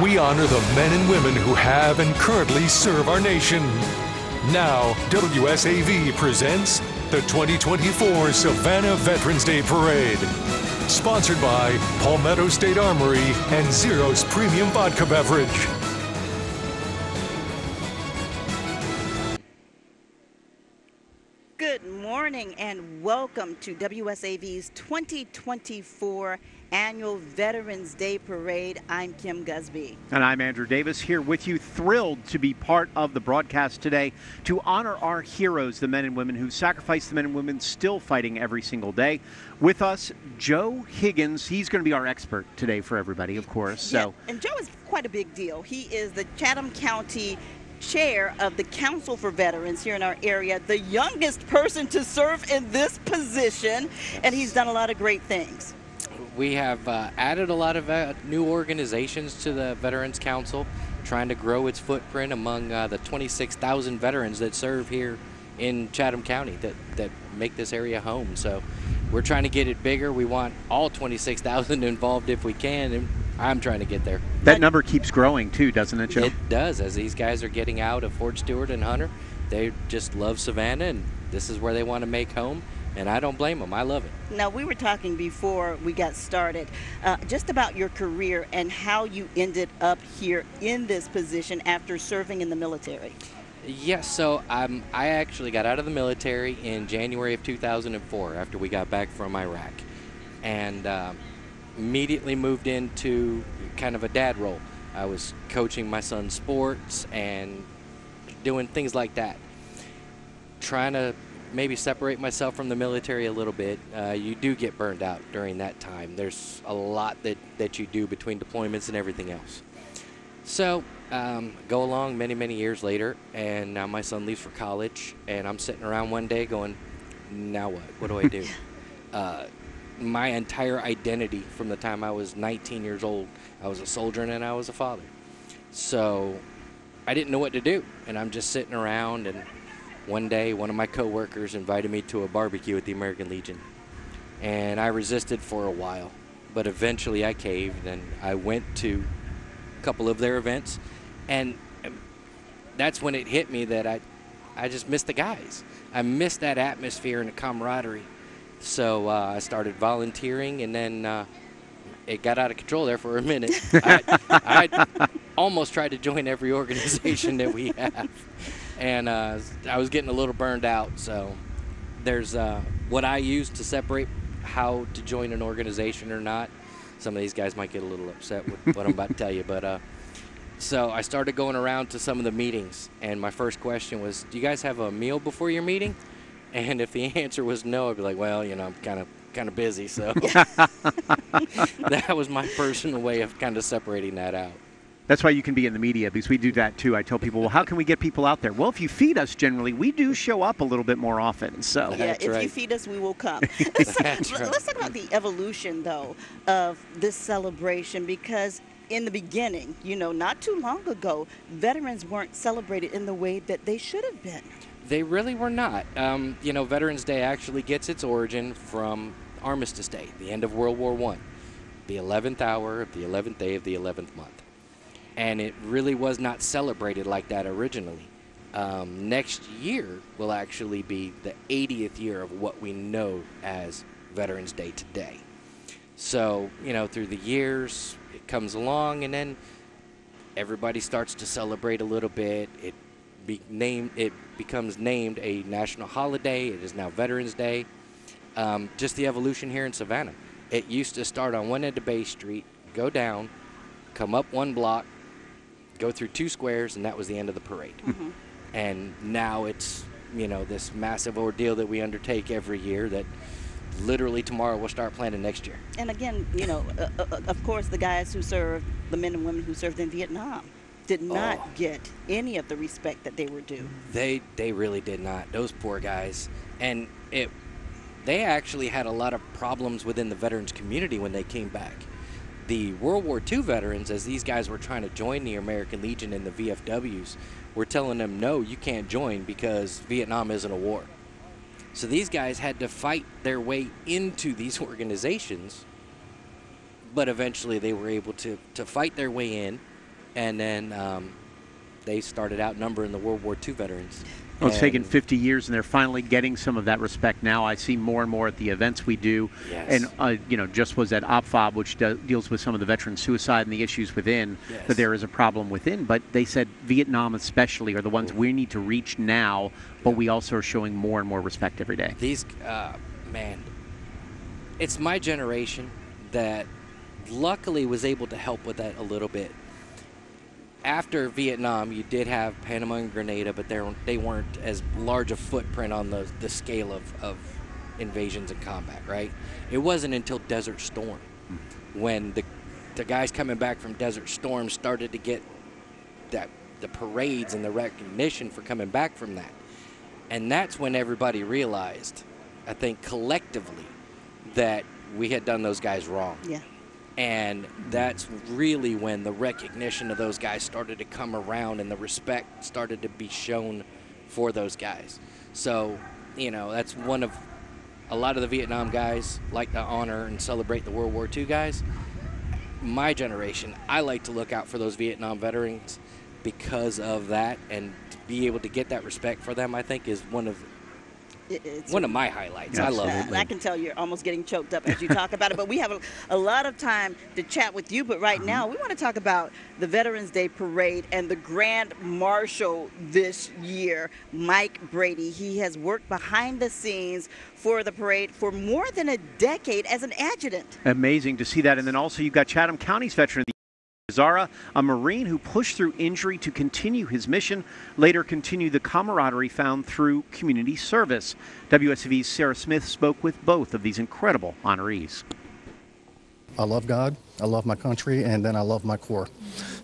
we honor the men and women who have and currently serve our nation. Now, WSAV presents the 2024 Savannah Veterans Day Parade. Sponsored by Palmetto State Armory and Zero's Premium Vodka Beverage. Good morning and welcome to WSAV's 2024 Annual Veterans Day Parade. I'm Kim Gusby. And I'm Andrew Davis, here with you, thrilled to be part of the broadcast today to honor our heroes, the men and women who sacrifice, the men and women still fighting every single day. With us, Joe Higgins. He's going to be our expert today for everybody, of course. Yeah, and Joe is quite a big deal. He is the Chatham County Chair of the Council for Veterans here in our area, the youngest person to serve in this position, and he's done a lot of great things. We have added a lot of new organizations to the Veterans Council, trying to grow its footprint among the 26,000 veterans that serve here in Chatham County that make this area home. So we're trying to get it bigger. We want all 26,000 involved if we can, and I'm trying to get there. That number keeps growing too, doesn't it, Joe? It does. As these guys are getting out of Fort Stewart and Hunter, they just love Savannah, and this is where they want to make home. And I don't blame them. I love it. Now, we were talking before we got started just about your career and how you ended up here in this position after serving in the military. Yes, so I actually got out of the military in January of 2004 after we got back from Iraq. And immediately moved into kind of a dad role. I was coaching my son's sports and doing things like that. Trying to maybe separate myself from the military a little bit. You do get burned out during that time. There's a lot that you do between deployments and everything else. So go along many years later, and now my son leaves for college, and I'm sitting around one day going, now what? What do I do? My entire identity from the time I was 19 years old, I was a soldier and I was a father. So I didn't know what to do, and I'm just sitting around, and one day one of my coworkers invited me to a barbecue at the American Legion, and I resisted for a while, but eventually I caved, and I went to a couple of their events, and that's when it hit me that I just missed the guys. I missed that atmosphere and the camaraderie. So I started volunteering, and then it got out of control there for a minute. I almost tried to join every organization that we have, and I was getting a little burned out. So there's what I use to separate how to join an organization or not. Some of these guys might get a little upset with what I'm about to tell you, but so I started going around to some of the meetings, and my first question was, do you guys have a meal before your meeting? And if the answer was no, I'd be like, well, you know, I'm kind of busy. So that was my personal way of kind of separating that out. That's why you can be in the media, because we do that too. I tell people, well, how can we get people out there? Well, if you feed us, generally, we do show up a little bit more often. So yeah, That's if right. you feed us, we will come. That's right. Let's talk about the evolution, though, of this celebration, because in the beginning, you know, not too long ago, veterans weren't celebrated in the way that they should have been. They really were not. You know, Veterans Day actually gets its origin from Armistice Day, the end of World War I, the 11th hour of the 11th day of the 11th month. And it really was not celebrated like that originally. Next year will actually be the 80th year of what we know as Veterans Day today. So, you know, through the years, it comes along, and then everybody starts to celebrate a little bit. It becomes named a national holiday. It is now Veterans Day. Just the evolution here in Savannah. It used to start on one end of Bay Street, go down, come up one block, go through two squares, and that was the end of the parade. Mm-hmm. And now it's, you know, this massive ordeal that we undertake every year that literally tomorrow we'll start planning next year. And again, you know, of course, the guys who served, the men and women who served in Vietnam, did not get any of the respect that they were due. They really did not. Those poor guys. And they actually had a lot of problems within the veterans community when they came back. The World War II veterans, as these guys were trying to join the American Legion and the VFWs, were telling them, no, you can't join because Vietnam isn't a war. So these guys had to fight their way into these organizations, but eventually they were able to fight their way in and then they started outnumbering the World War II veterans. Well, it's taken 50 years, and they're finally getting some of that respect now. I see more and more at the events we do. Yes. And, just was at OPFOB, which deals with some of the veteran suicide and the issues within, Yes. that there is a problem within. But they said Vietnam especially are the ones we need to reach now, but we also are showing more and more respect every day. These, man, it's my generation that luckily was able to help with that a little bit. After Vietnam, you did have Panama and Grenada, but they weren't as large a footprint on the scale of invasions and combat, right? It wasn't until Desert Storm when the guys coming back from Desert Storm started to get the parades and the recognition for coming back from that. And that's when everybody realized, I think collectively, that we had done those guys wrong. Yeah. And that's really when the recognition of those guys started to come around and the respect started to be shown for those guys. So, that's one of a lot of the Vietnam guys like to honor and celebrate the World War II guys. My generation, I like to look out for those Vietnam veterans because of that, and to be able to get that respect for them, I think, is one of my highlights. Yes. I love it. And I can tell you're almost getting choked up as you talk about it, but we have a lot of time to chat with you. But right now, we want to talk about the Veterans Day Parade and the Grand Marshal this year, Mike Brady. He has worked behind the scenes for the parade for more than a decade as an adjutant. Amazing to see that. And then also you've got Chatham County's Veteran of the Zara, a Marine who pushed through injury to continue his mission, later continued the camaraderie found through community service. WSV's Sarah Smith spoke with both of these incredible honorees. I love God, I love my country, and then I love my Corps.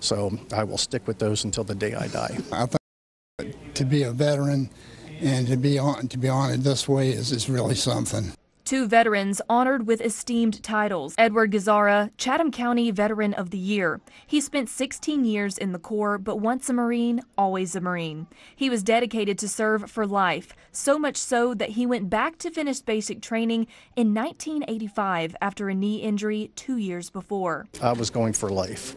So I will stick with those until the day I die. I think to be a veteran and to be honored this way is really something. Two veterans honored with esteemed titles. Edward Gazzara, Chatham County Veteran of the Year. He spent 16 years in the Corps, but once a Marine, always a Marine. He was dedicated to serve for life, so much so that he went back to finish basic training in 1985 after a knee injury 2 years before. I was going for life.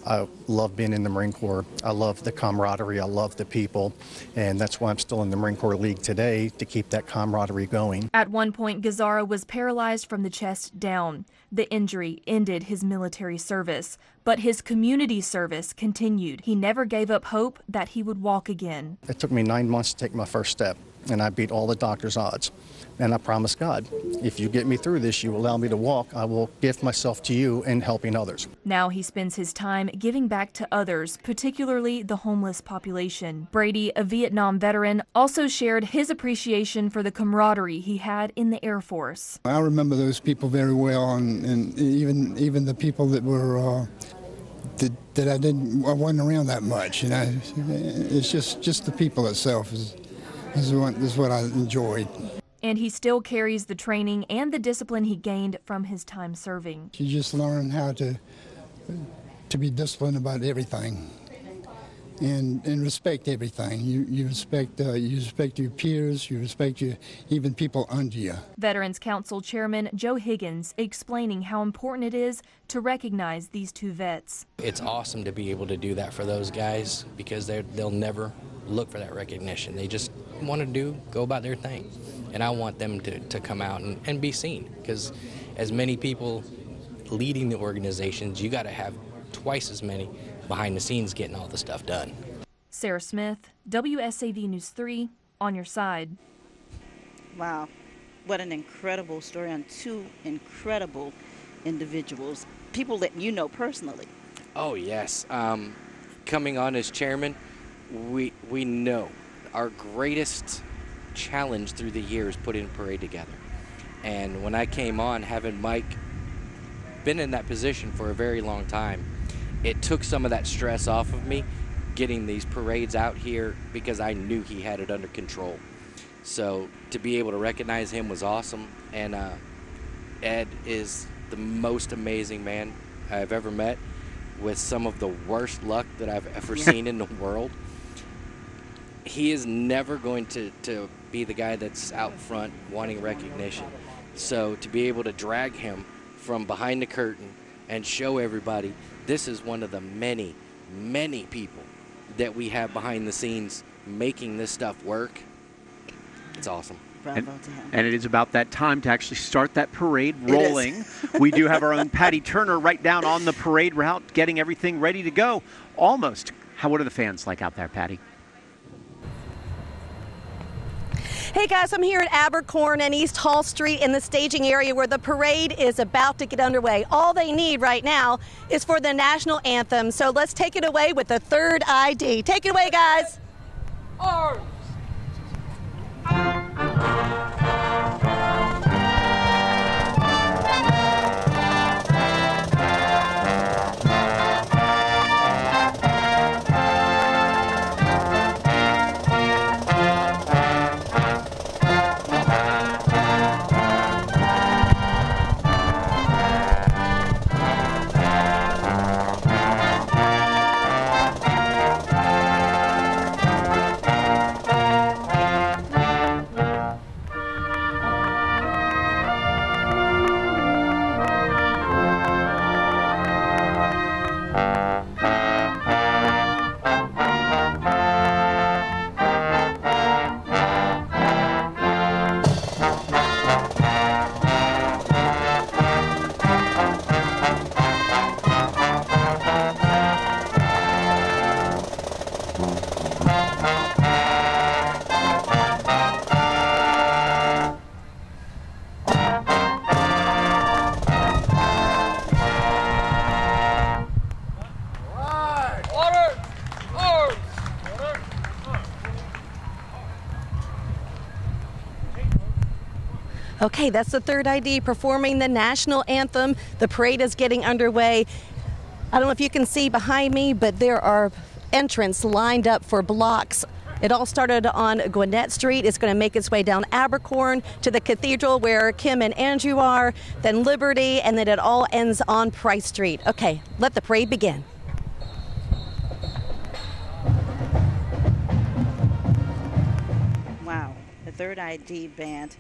I love being in the Marine Corps. I love the camaraderie. I love the people. And that's why I'm still in the Marine Corps League today, to keep that camaraderie going. At one point, Gazzara was paralyzed from the chest down. The injury ended his military service, but his community service continued. He never gave up hope that he would walk again. It took me 9 months to take my first step, and I beat all the doctor's odds. And I promised God, if you get me through this, you allow me to walk, I will give myself to you and helping others. Now he spends his time giving back to others, particularly the homeless population. Brady, a Vietnam veteran, also shared his appreciation for the camaraderie he had in the Air Force. I remember those people very well, and even the people that were that I wasn't around that much. It's just the people itself is what I enjoyed. And he still carries the training and the discipline he gained from his time serving. You just learn how to be disciplined about everything and respect everything. You respect your peers, you respect even people under you. Veterans Council Chairman Joe Higgins explaining how important it is to recognize these two vets. It's awesome to be able to do that for those guys because they'll never look for that recognition. They just want to go about their thing. And I want them to come out and be seen, because as many people leading the organizations, you got to have twice as many behind the scenes getting all the stuff done. Sarah Smith, WSAV News 3, on your side. Wow, what an incredible story on two incredible individuals, people that you know personally. Oh yes, coming on as chairman, we know our greatest challenge through the years putting a parade together. And when I came on, having Mike been in that position for a very long time, it took some of that stress off of me getting these parades out here because I knew he had it under control. So to be able to recognize him was awesome. And Ed is the most amazing man I've ever met, with some of the worst luck that I've ever seen in the world. He is never going to be the guy that's out front wanting recognition. So to be able to drag him from behind the curtain and show everybody this is one of the many, many people that we have behind the scenes making this stuff work. It's awesome. Bravo to him. And it is about that time to actually start that parade rolling. We do have our own Patty Turner right down on the parade route, getting everything ready to go. Almost. What are the fans like out there, Patty? Hey guys, I'm here at Abercorn and East Hall Street in the staging area where the parade is about to get underway. All they need right now is for the national anthem. So let's take it away with the third ID. Take it away, guys. Arms. Okay, that's the third ID performing the national anthem. The parade is getting underway. I don't know if you can see behind me, but there are entrants lined up for blocks. It all started on Gwinnett Street. It's going to make its way down Abercorn to the Cathedral where Kim and Andrew are, then Liberty, and then it all ends on Price Street. Okay, let the parade begin. Wow, the third ID band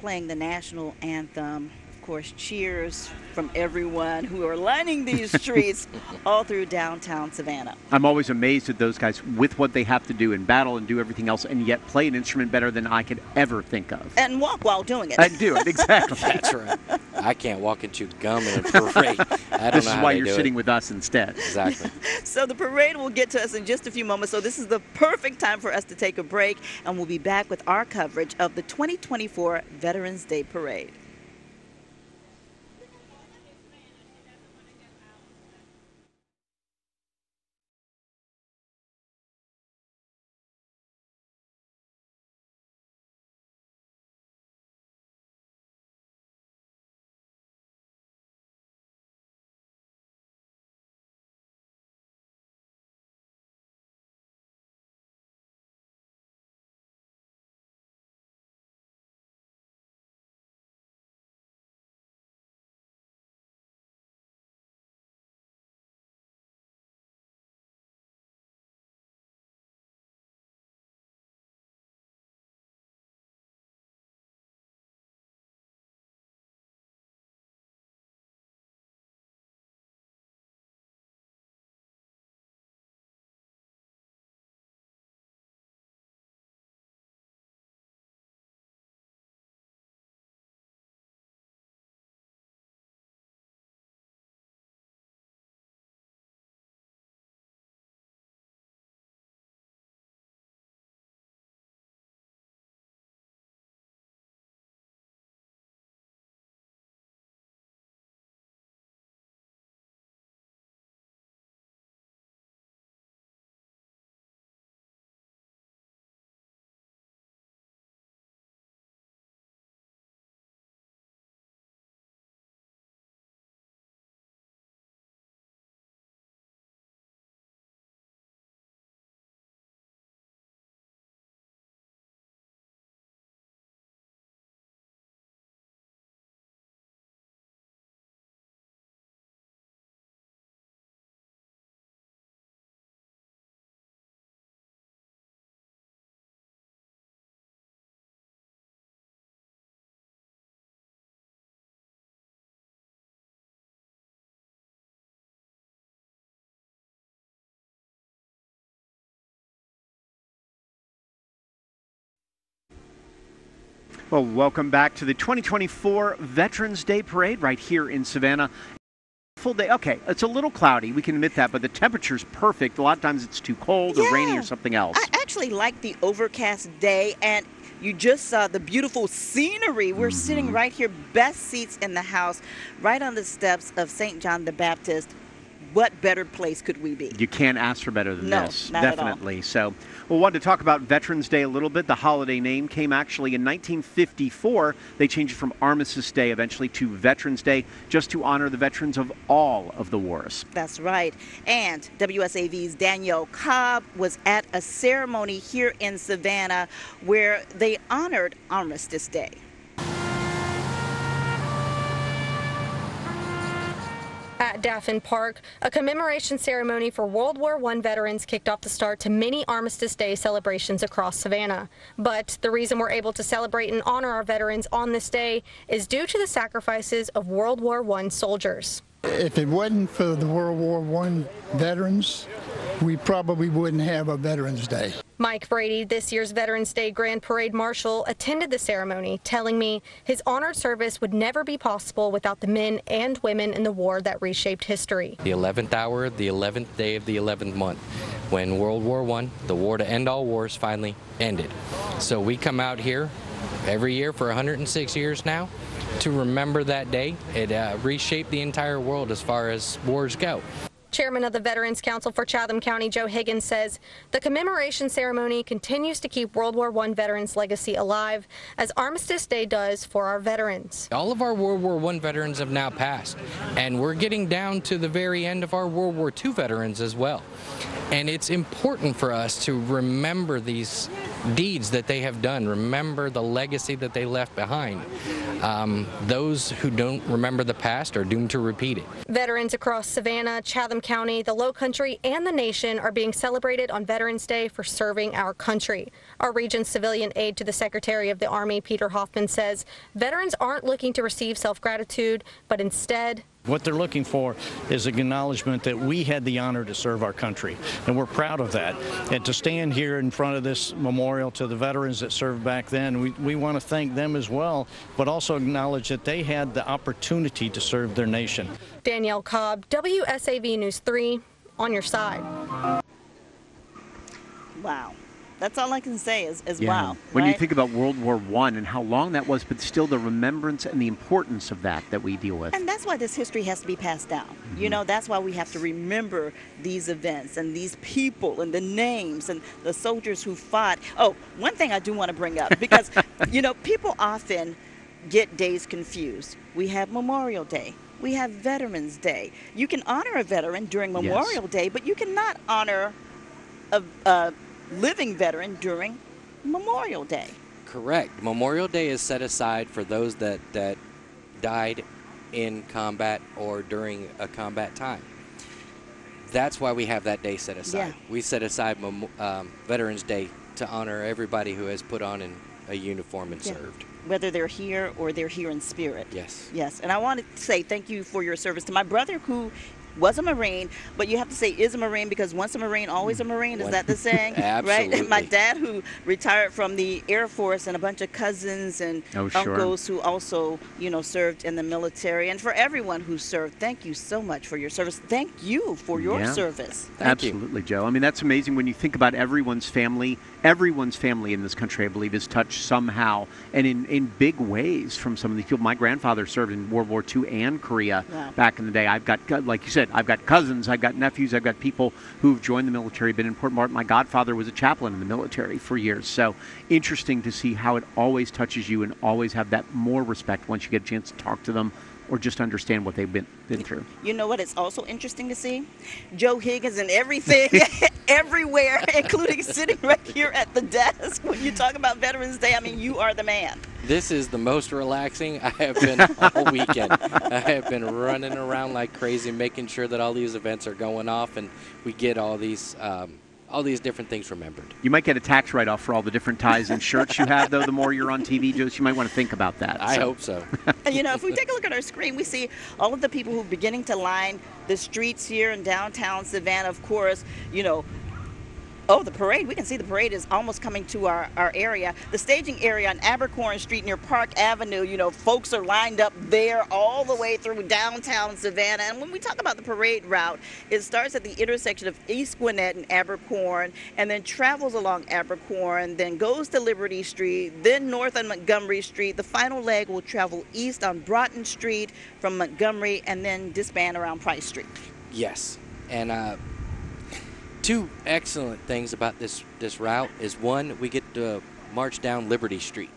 playing the national anthem. Of course, cheers from everyone who are lining these streets all through downtown Savannah. I'm always amazed at those guys with what they have to do in battle and do everything else, and yet play an instrument better than I could ever think of. And walk while doing it. And do it, exactly. That's right. I can't walk and chew gum in a parade. This is why you're sitting with us instead. Exactly. So the parade will get to us in just a few moments. So this is the perfect time for us to take a break, and we'll be back with our coverage of the 2024 Veterans Day Parade. Well, welcome back to the 2024 Veterans Day Parade right here in Savannah. Full day. Okay, it's a little cloudy. We can admit that, but the temperature's perfect. A lot of times it's too cold or rainy or something else. I actually like the overcast day, and you just saw the beautiful scenery. We're sitting right here, best seats in the house, right on the steps of St. John the Baptist. What better place could we be? You can't ask for better than this. Not Definitely. At all. So, we'll want to talk about Veterans Day a little bit. The holiday name came actually in 1954. They changed it from Armistice Day eventually to Veterans Day, just to honor the veterans of all of the wars. That's right. And WSAV's Danielle Cobb was at a ceremony here in Savannah where they honored Armistice Day. At Daffin Park, a commemoration ceremony for World War I veterans kicked off the start to many Armistice Day celebrations across Savannah. But the reason we're able to celebrate and honor our veterans on this day is due to the sacrifices of World War I soldiers. If it wasn't for the World War I veterans, we probably wouldn't have a Veterans Day. Mike Brady, this year's Veterans Day Grand Parade Marshal, attended the ceremony, telling me his honored service would never be possible without the men and women in the war that reshaped history. The 11th hour, the 11th day of the 11th month, when World War I, the war to end all wars, finally ended. So we come out here every year for 106 years now to remember that day. It reshaped the entire world as far as wars go. Chairman of the Veterans Council for Chatham County, Joe Higgins, says the commemoration ceremony continues to keep World War I veterans' legacy alive, as Armistice Day does for our veterans. All of our World War I veterans have now passed, and we're getting down to the very end of our World War II veterans as well. And it's important for us to remember these deeds that they have done, remember the legacy that they left behind. Those who don't remember the past are doomed to repeat it. Veterans across Savannah, Chatham County, the Lowcountry, and the nation are being celebrated on Veterans Day for serving our country. Our region's civilian aide to the Secretary of the Army, Peter Hoffman, says veterans aren't looking to receive self-gratitude, but instead what they're looking for is an acknowledgement that we had the honor to serve our country, and we're proud of that. And to stand here in front of this memorial to the veterans that served back then, we want to thank them as well, but also acknowledge that they had the opportunity to serve their nation. Danielle Cobb, WSAV News 3, on your side. Wow. That's all I can say is wow. When right? you think about World War I and how long that was, but still the remembrance and the importance of that we deal with. And that's why this history has to be passed down. You know, that's why we have to remember these events and these people and the names and the soldiers who fought. Oh, one thing I do want to bring up, because, you know, people often get days confused. We have Memorial Day. We have Veterans Day. You can honor a veteran during Memorial Day, but you cannot honor a living veteran during Memorial Day. Correct. Memorial Day is set aside for those that died in combat or during a combat time. That's why we have that day set aside. Yeah. We set aside Veterans Day to honor everybody who has put on a uniform and served. Whether they're here or they're here in spirit. Yes. Yes. And I want to say thank you for your service to my brother, who was a Marine, but you have to say is a Marine, because once a Marine, always a Marine. Is that the saying? Absolutely. Right? My dad, who retired from the Air Force, and a bunch of cousins and uncles who also, you know, served in the military. And for everyone who served, thank you so much for your service. Thank you for your service. Absolutely, Joe. I mean, that's amazing when you think about everyone's family. Everyone's family in this country, I believe, is touched somehow and in big ways from some of these people. My grandfather served in World War II and Korea back in the day. I've got, like you said, I've got cousins, I've got nephews, I've got people who've joined the military, been in important part. My godfather was a chaplain in the military for years. So interesting to see how it always touches you and always have that more respect once you get a chance to talk to them or just understand what they've been through. You know what? It's also interesting to see Joe Higgins and everything, everywhere, including sitting right here at the desk. When you talk about Veterans Day, I mean, you are the man. This is the most relaxing I have been all weekend. I have been running around like crazy, making sure that all these events are going off and we get all these different things remembered. You might get a tax write-off for all the different ties and shirts you have, though, the more you're on TV, Joe. So you might want to think about that. I hope so. You know, if we take a look at our screen, we see all of the people who are beginning to line the streets here in downtown Savannah. Of course, you know, Oh, the parade. We can see the parade is almost coming to our area. The staging area on Abercorn Street near Park Avenue, you know, folks are lined up there all the way through downtown Savannah. And when we talk about the parade route, it starts at the intersection of East Gwinnett and Abercorn, and then travels along Abercorn, then goes to Liberty Street, then north on Montgomery Street. The final leg will travel east on Broughton Street from Montgomery, and then disband around Price Street. Yes. And two excellent things about this route is, one, we get to march down Liberty Street,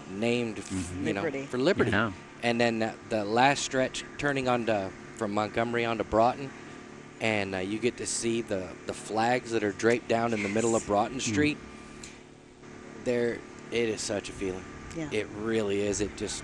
named for Liberty. Yeah. And then the last stretch turning from Montgomery onto Broughton, and you get to see the flags that are draped down in the middle of Broughton Street. It is such a feeling. Yeah. It really is. It just...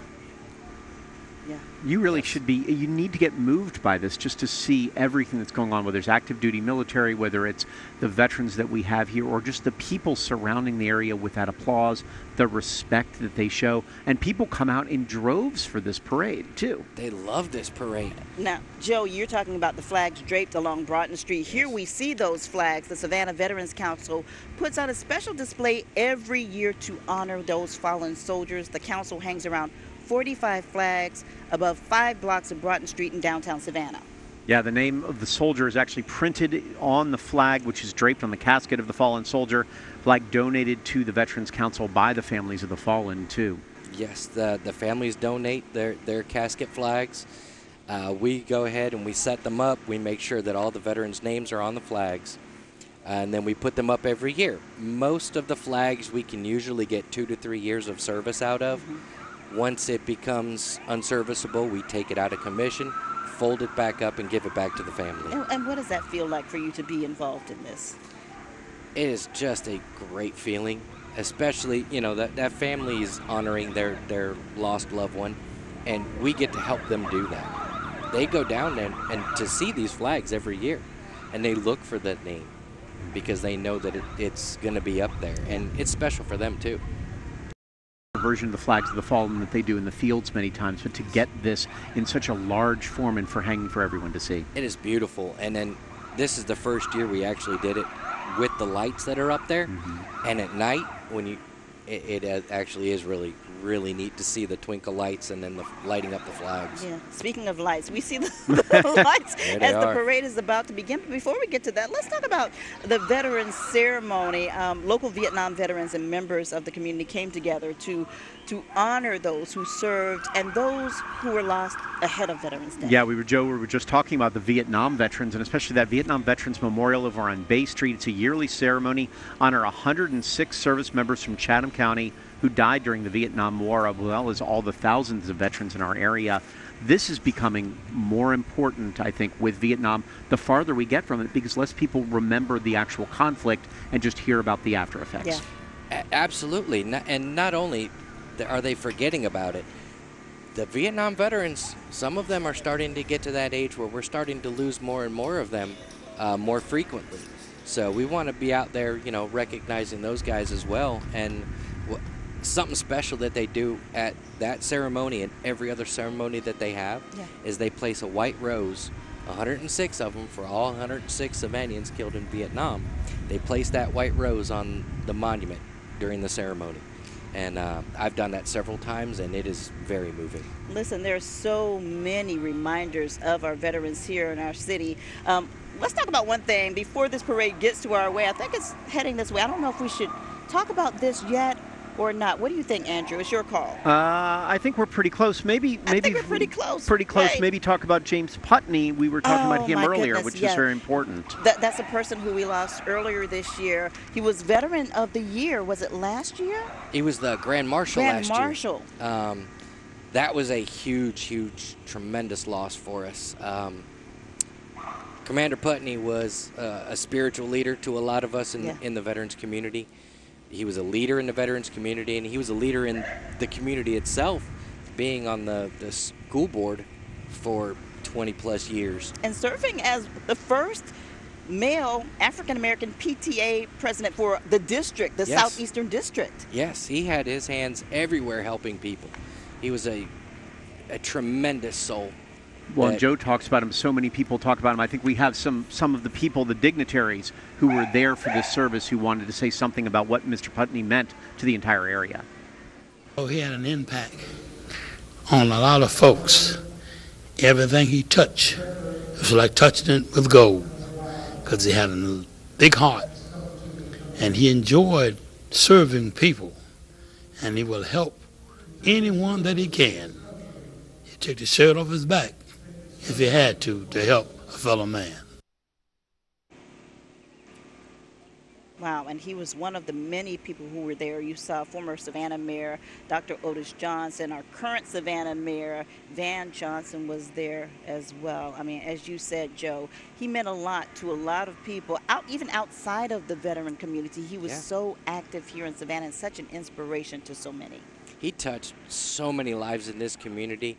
Yeah. You really should be, you need to get moved by this just to see everything that's going on, whether it's active duty military, whether it's the veterans that we have here, or just the people surrounding the area with that applause, the respect that they show. And people come out in droves for this parade, too. They love this parade. Now, Joe, you're talking about the flags draped along Broughton Street. Here we see those flags. The Savannah Veterans Council puts out a special display every year to honor those fallen soldiers. The council hangs around 45 flags above 5 blocks of Broughton Street in downtown Savannah. Yeah, the name of the soldier is actually printed on the flag, which is draped on the casket of the fallen soldier. Flag donated to the Veterans Council by the families of the fallen, too. Yes, the families donate their casket flags. We go ahead and we set them up. We make sure that all the veterans' names are on the flags. And then we put them up every year. Most of the flags we can usually get 2 to 3 years of service out of. Once it becomes unserviceable, we take it out of commission, fold it back up, and give it back to the family. And what does that feel like for you to be involved in this? It is just a great feeling, especially, that family is honoring their lost loved one, and we get to help them do that. They go down there and to see these flags every year, and they look for that name because they know that it's going to be up there, and it's special for them, too. Version of the flags of the fallen that they do in the fields many times, but to get this in such a large form and for hanging for everyone to see. It is beautiful. And then this is the first year we actually did it with the lights that are up there. And at night, when it actually is really, really neat to see the twinkle lights and then the lighting up the flags. Yeah. Speaking of lights, we see the lights as the parade is about to begin. But before we get to that, let's talk about the Veterans Ceremony. Local Vietnam veterans and members of the community came together to honor those who served and those who were lost ahead of Veterans Day. Yeah, we were just talking about the Vietnam veterans, and especially that Vietnam Veterans Memorial over on Bay Street. It's a yearly ceremony, honor 106 service members from Chatham County who died during the Vietnam War, as well as all the thousands of veterans in our area. This is becoming more important, I think, with Vietnam the farther we get from it, because less people remember the actual conflict and just hear about the after effects. Yeah. Absolutely. And not only are they forgetting about it, the Vietnam veterans, some of them are starting to get to that age where we're starting to lose more and more of them more frequently. So we want to be out there, recognizing those guys as well. And something special that they do at that ceremony and every other ceremony that they have is they place a white rose, 106 of them for all 106 Savannahans killed in Vietnam. They place that white rose on the monument during the ceremony. And I've done that several times, and it is very moving. Listen, there are so many reminders of our veterans here in our city. Let's talk about one thing before this parade gets to our way. I think it's heading this way. I don't know if we should talk about this yet or not. What do you think, Andrew? It's your call. I think we're pretty close. I think we're pretty close. Pretty close. Right. Maybe talk about James Putney. We were talking about him earlier, goodness, which is very important. That's a person who we lost earlier this year. He was Veteran of the Year. Was it last year? He was the Grand Marshal last year. Grand Marshal. That was a huge, tremendous loss for us. Commander Putney was a spiritual leader to a lot of us in the veterans community. He was a leader in the veterans community, and he was a leader in the community itself, being on the school board for 20-plus years. And serving as the first male African-American PTA president for the district, the Southeastern District. Yes, he had his hands everywhere helping people. He was a tremendous soul. Well, and Joe talks about him. So many people talk about him. I think we have some of the people, the dignitaries, who were there for this service who wanted to say something about what Mr. Putney meant to the entire area. Oh, he had an impact on a lot of folks. Everything he touched, it was like touching it with gold, because he had a big heart, and he enjoyed serving people, and he will help anyone that he can. He took the shirt off his back if he had to help a fellow man. Wow, and he was one of the many people who were there. You saw former Savannah Mayor Dr. Otis Johnson, our current Savannah Mayor Van Johnson was there as well. I mean, as you said, Joe, he meant a lot to a lot of people, even outside of the veteran community. He was so active here in Savannah and such an inspiration to so many. He touched so many lives in this community,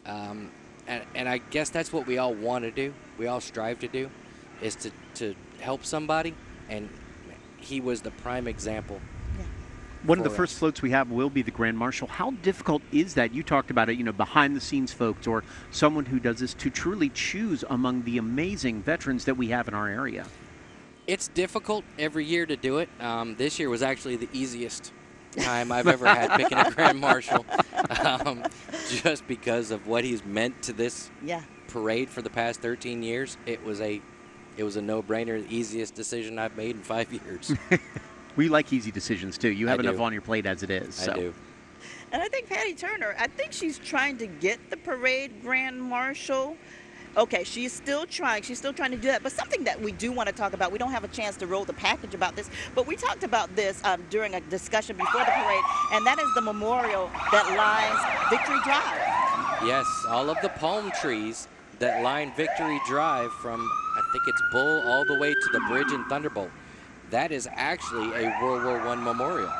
and I guess that's what we all want to do. We all strive to do, is to help somebody, and he was the prime example. One of the first floats we have will be the Grand Marshal. How difficult is that? You talked about it, behind the scenes folks or someone who does this, to truly choose among the amazing veterans that we have in our area. It's difficult every year to do it. This year was actually the easiest time I've ever had picking a Grand Marshal, just because of what he's meant to this parade for the past 13 years. It was a no-brainer, the easiest decision I've made in 5 years. We like easy decisions, too. You have enough on your plate as it is. So. I do. And I think Patty Turner, I think she's trying to get the parade Grand Marshal. Okay, she's still trying. She's still trying to do that. But something that we do want to talk about, we don't have a chance to roll the package about this, but we talked about this during a discussion before the parade, and that is the memorial that lines Victory Drive. Yes, all of the palm trees that line Victory Drive from, I think it's Bull, all the way to the bridge in Thunderbolt. That is actually a World War I memorial.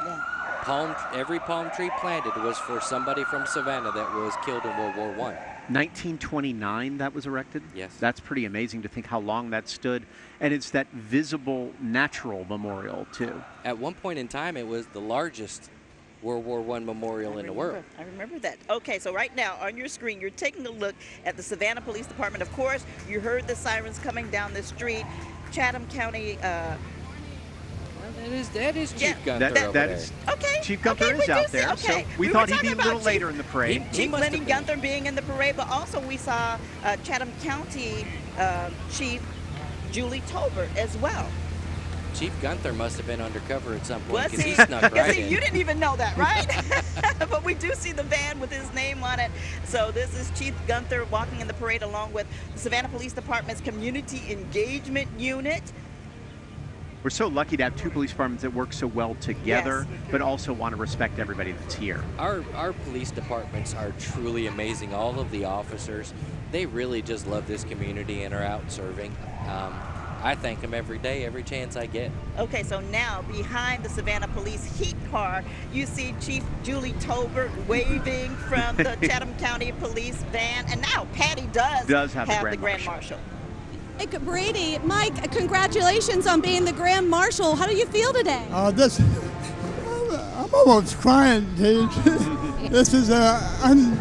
Every palm tree planted was for somebody from Savannah that was killed in World War I. 1929 that was erected? Yes. That's pretty amazing to think how long that stood. And it's that visible, natural memorial, too. At one point in time, it was the largest World War I memorial in the world. I remember that. Okay, so right now on your screen, you're taking a look at the Savannah Police Department. Of course, you heard the sirens coming down the street. Chatham County. That is Chief Gunther over there. Okay. Chief Gunther is out there. So we thought he'd be a little later in the parade. Chief Lenny Gunther being in the parade, but also we saw Chatham County Chief Julie Tolbert as well. Chief Gunther must have been undercover at some point because he snuck right in. You didn't even know that, right? But we do see the van with his name on it. So this is Chief Gunther walking in the parade along with the Savannah Police Department's Community Engagement Unit. We're so lucky to have two police departments that work so well together, but also want to respect everybody that's here. Our police departments are truly amazing. All of the officers, they really just love this community and are out serving. I thank them every day, every chance I get. Okay, so now behind the Savannah Police Heat Car, you see Chief Julie Tolbert waving from the Chatham County Police van. And now Patty does have the Grand Marshal. Mike Brady, Mike, congratulations on being the Grand Marshal. How do you feel today? I'm almost crying, dude. This is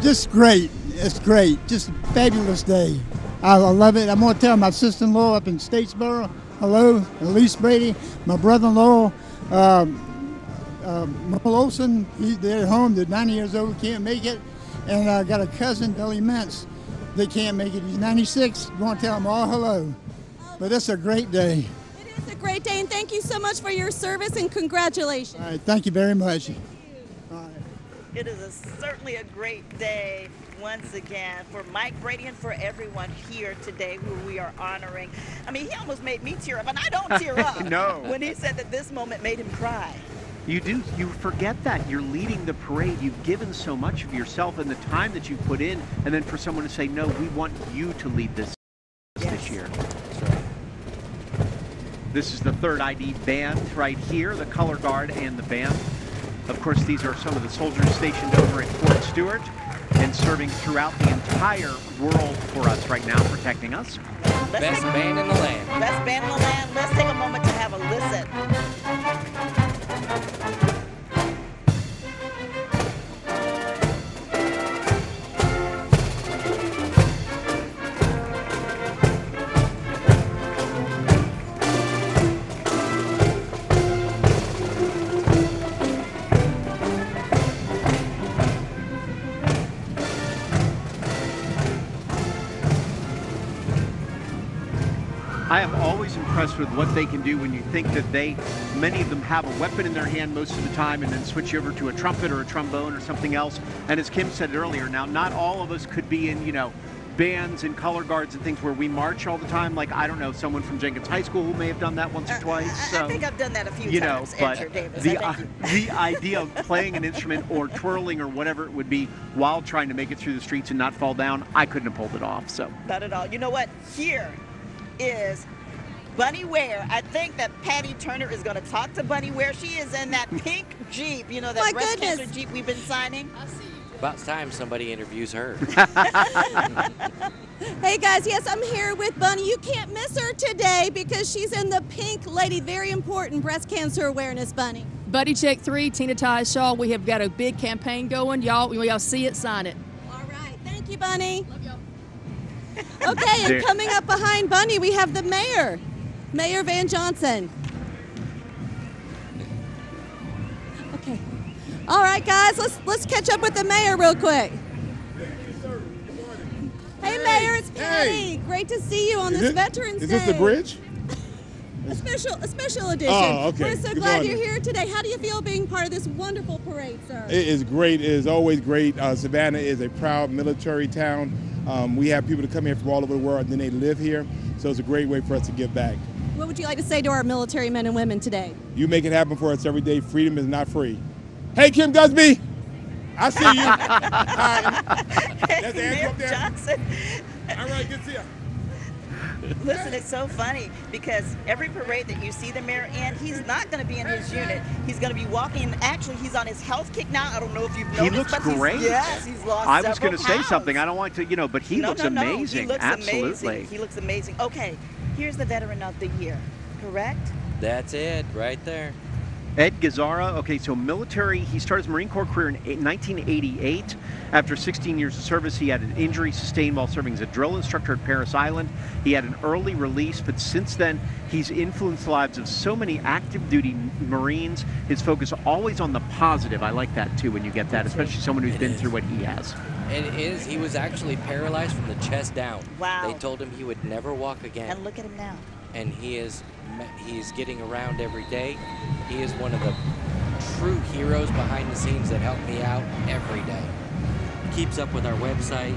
just great. It's great. Just a fabulous day. I love it. I'm going to tell my sister-in-law up in Statesboro, hello, Elise Brady, my brother-in-law, Merle Olson, they're at home, they're 90 years old, can't make it, and I got a cousin, Billy Mintz, they can't make it, he's 96, I'm going to tell them all hello, but it's a great day. It is a great day, and thank you so much for your service, and congratulations. All right, thank you very much. It is certainly a great day once again for Mike Brady and for everyone here today who we are honoring. I mean, he almost made me tear up, and I don't tear up No. when he said that this moment made him cry. You do. You forget that. You're leading the parade. You've given so much of yourself and the time that you put in, and then for someone to say, no, we want you to lead this year. That's right. This is the 3rd ID band right here, the color guard and the band. Of course, these are some of the soldiers stationed over at Fort Stewart and serving throughout the entire world for us right now, protecting us. Best band in the land. Best band in the land. Let's take a moment to have a listen. always impressed with what they can do when you think that many of them have a weapon in their hand most of the time and then switch over to a trumpet or a trombone or something else. And as Kim said earlier, now not all of us could be in, bands and color guards and things where we march all the time. Like, I don't know, someone from Jenkins High School who may have done that once or twice. I think I've done that a few times, but Andrew Davis. the idea of playing an instrument or twirling or whatever it would be while trying to make it through the streets and not fall down, I couldn't have pulled it off. So not at all. You know what? Here is Bunny Ware. I think that Patty Turner is going to talk to Bunny Ware. She is in that pink Jeep, that breast cancer Jeep we've been signing. About time somebody interviews her. Hey guys, yes, I'm here with Bunny. You can't miss her today because she's in the pink lady. Very important breast cancer awareness, Bunny. Buddy Check 3, Tina Ty Shaw. We have got a big campaign going. Y'all see it, sign it. All right. Thank you, Bunny. Love y'all. Okay, and coming up behind Bunny, we have the mayor, Mayor Van Johnson. Okay. All right, guys, let's catch up with the mayor real quick. Hey, Mayor, it's Patty. Hey. Great to see you on this Veterans Day. Is this the bridge? A special edition. Oh, okay. We're so glad you're here today. How do you feel being part of this wonderful parade, sir? It is great. It is always great. Savannah is a proud military town. We have people that come here from all over the world, and then they live here. So it's a great way for us to give back. What would you like to say to our military men and women today? You make it happen for us every day. Freedom is not free. Hey, Kim Dusby. I see you. Hey, Mayor Johnson. All right, good to see you. Listen, it's so funny because every parade that you see the mayor in, he's not going to be in his unit. He's going to be walking. Actually, he's on his health kick now. I don't know if you've noticed. He looks great. Yes, he's lost I was going to say pounds. something. I don't want to, but he looks amazing. He looks Absolutely. amazing. He looks amazing. Okay, here's the Veteran of the Year, correct? That's it, right there. Ed Gazzara, okay, so military, he started his Marine Corps career in 1988. After 16 years of service, he had an injury sustained while serving as a drill instructor at Parris Island. He had an early release, but since then, he's influenced the lives of so many active duty Marines. His focus always on the positive. I like that too when you get that, especially someone who's been through what he has. It is. He was actually paralyzed from the chest down. Wow. They told him he would never walk again. And look at him now. And he's getting around every day. He is one of the true heroes behind the scenes that help me out every day. Keeps up with our website.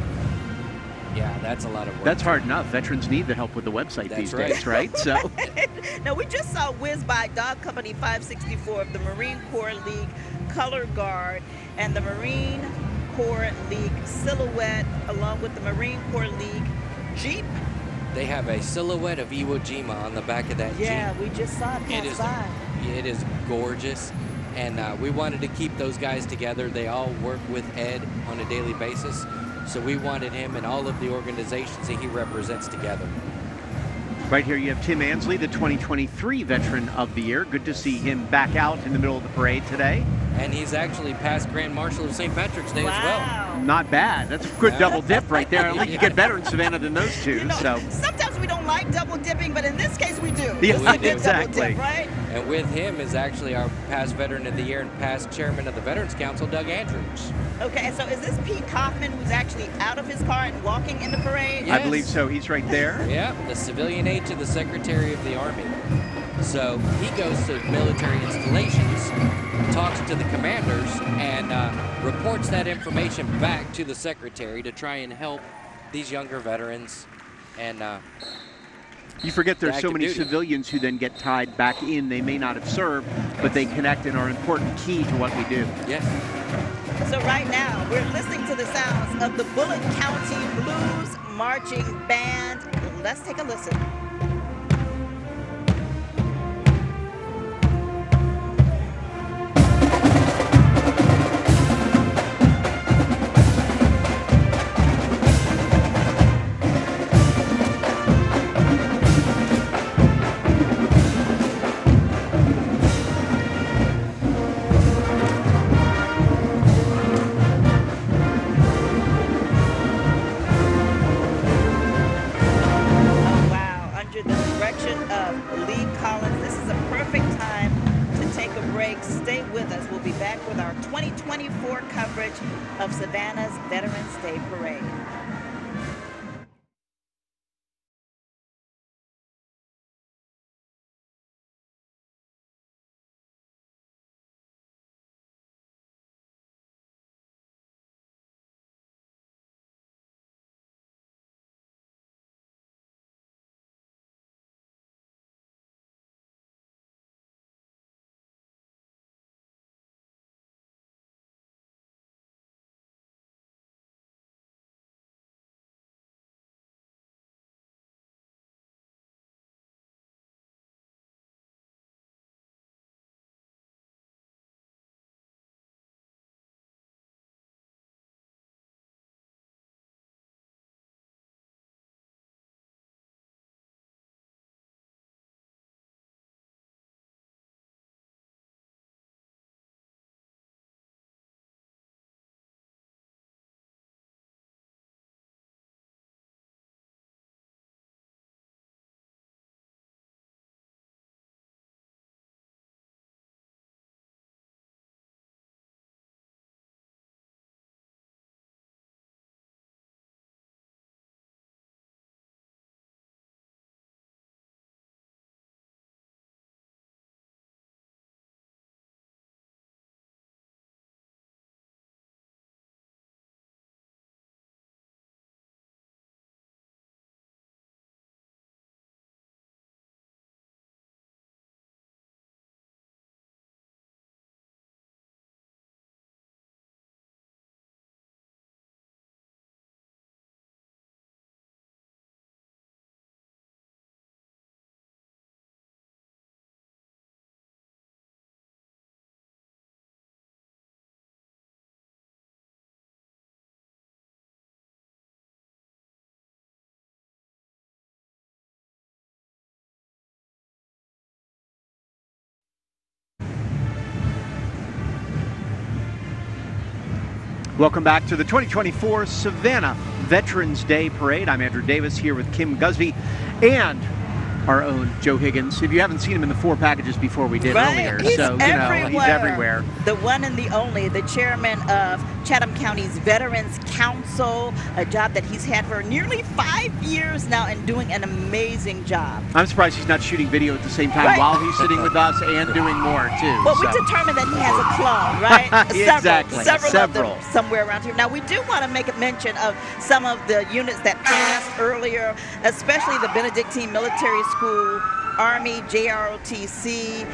Yeah, that's a lot of work. That's hard enough. Veterans need the help with the website these days, right? So. Now, we just saw Whiz by Dog Company 564 of the Marine Corps League Color Guard and the Marine Corps League Silhouette, along with the Marine Corps League Jeep. They have a silhouette of Iwo Jima on the back of that Jeep. Yeah, we just saw it pass by. It is gorgeous, and we wanted to keep those guys together. They all work with Ed on a daily basis, so we wanted him and all of the organizations that he represents together. Right here you have Tim Ansley, the 2023 Veteran of the Year. Good to see him back out in the middle of the parade today. And he's actually past Grand Marshal of St. Patrick's Day as well. Not bad. That's a good double dip right there. I think you get better in Savannah than those two. Sometimes we don't like double dipping, but in this case we do. Yeah, exactly. Double dip, right? And with him is actually our past Veteran of the Year and past Chairman of the Veterans Council, Doug Andrews. Okay, and so is this Pete Kaufman who's actually out of his car and walking in the parade? Yes. I believe so. He's right there. Yeah, the civilian aide to the Secretary of the Army. So he goes to military installations, talks to the commanders, and reports that information back to the Secretary to try and help these younger veterans. And you forget there's so many civilians who then get tied back in. They may not have served, but they connect and are an important key to what we do. Yes. So right now, we're listening to the sounds of the Bullitt County Blues Marching Band. Let's take a listen. Stay with us. We'll be back with our 2024 coverage of Savannah's Veterans Day Parade. Welcome back to the 2024 Savannah Veterans Day Parade. I'm Andrew Davis here with Kim Gusby and our own Joe Higgins. If you haven't seen him in the 4 packages before we did earlier, He's so everywhere. He's everywhere. The one and the only, the chairman of Chatham County's Veterans Council, a job that he's had for nearly 5 years now and doing an amazing job. I'm surprised he's not shooting video at the same time while he's sitting with us and doing more too. Well, we determined that he has a clone, right? Exactly. Several of them somewhere around here. Now, we do want to make a mention of some of the units that passed earlier, especially the Benedictine Military School, Army, JROTC,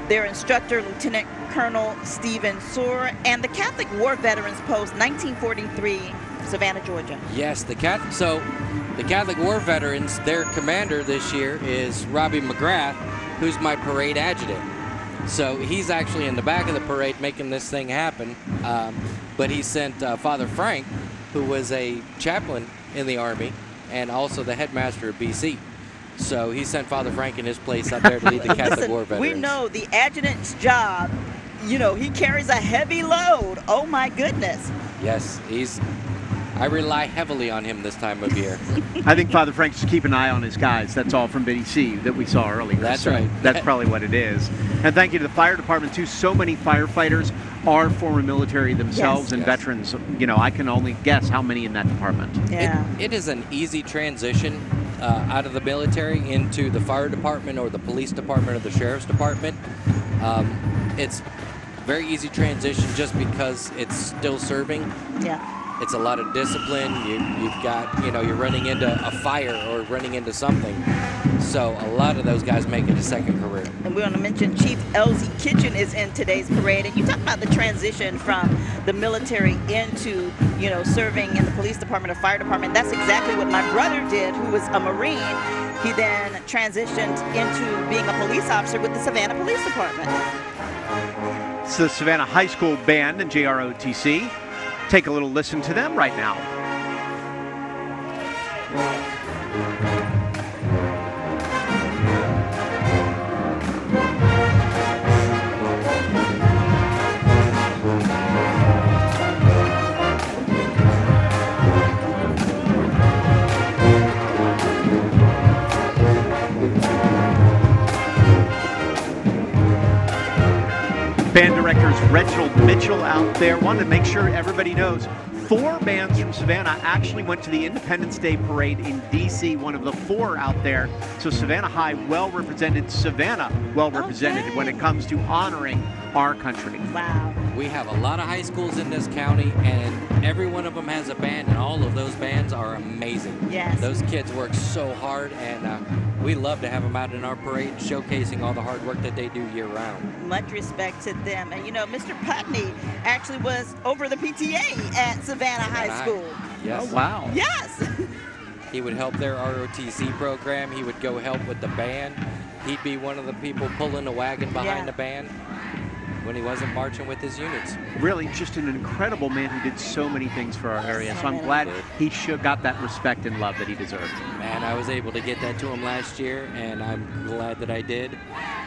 their instructor, Lieutenant Colonel Stephen Soar, and the Catholic War Veterans Post, 1943, Savannah, Georgia. Yes, the Catholic War Veterans, their commander this year is Robbie McGrath, who's my parade adjutant. So he's actually in the back of the parade making this thing happen. But he sent Father Frank, who was a chaplain in the Army and also the headmaster of BC. So he sent Father Frank in his place up there to lead the Catholic War Veterans. We know the adjutant's job, you know, he carries a heavy load. Oh, my goodness. Yes, I rely heavily on him this time of year. I think Father Frank's just keeping an eye on his guys. That's all from BC that we saw earlier. That's right. That's probably what it is. And thank you to the fire department, too. So many firefighters are former military themselves and veterans. You know, I can only guess how many in that department. Yeah. It is an easy transition out of the military into the fire department or the police department or the sheriff's department. It's very easy transition just because it's still serving. Yeah. It's a lot of discipline. You've got, you know, you're running into a fire or running into something. So a lot of those guys make it a second career. And we want to mention Chief Elsie Kitchen is in today's parade. And you talk about the transition from the military into, you know, serving in the police department or fire department. That's exactly what my brother did, who was a Marine. He then transitioned into being a police officer with the Savannah Police Department. It's the Savannah High School Band and JROTC. Take a little listen to them right now. Band directors Reginald Mitchell out there. Wanted to make sure everybody knows 4 bands from Savannah actually went to the Independence Day Parade in D.C., one of the 4 out there. So Savannah High well represented, Savannah well represented when it comes to honoring our country. Wow. We have a lot of high schools in this county, and every one of them has a band, and all of those bands are amazing. Yes. Those kids work so hard, and we love to have them out in our parade, showcasing all the hard work that they do year-round. Much respect to them. And, you know, Mr. Putney actually was over the PTA at Savannah High School. Yes. Oh, wow. Yes. He would help their ROTC program. He would go help with the band. He'd be one of the people pulling the wagon behind the band when he wasn't marching with his units. Really, just an incredible man who did so many things for our area. So I'm glad he got that respect and love that he deserved. Man, I was able to get that to him last year, and I'm glad that I did.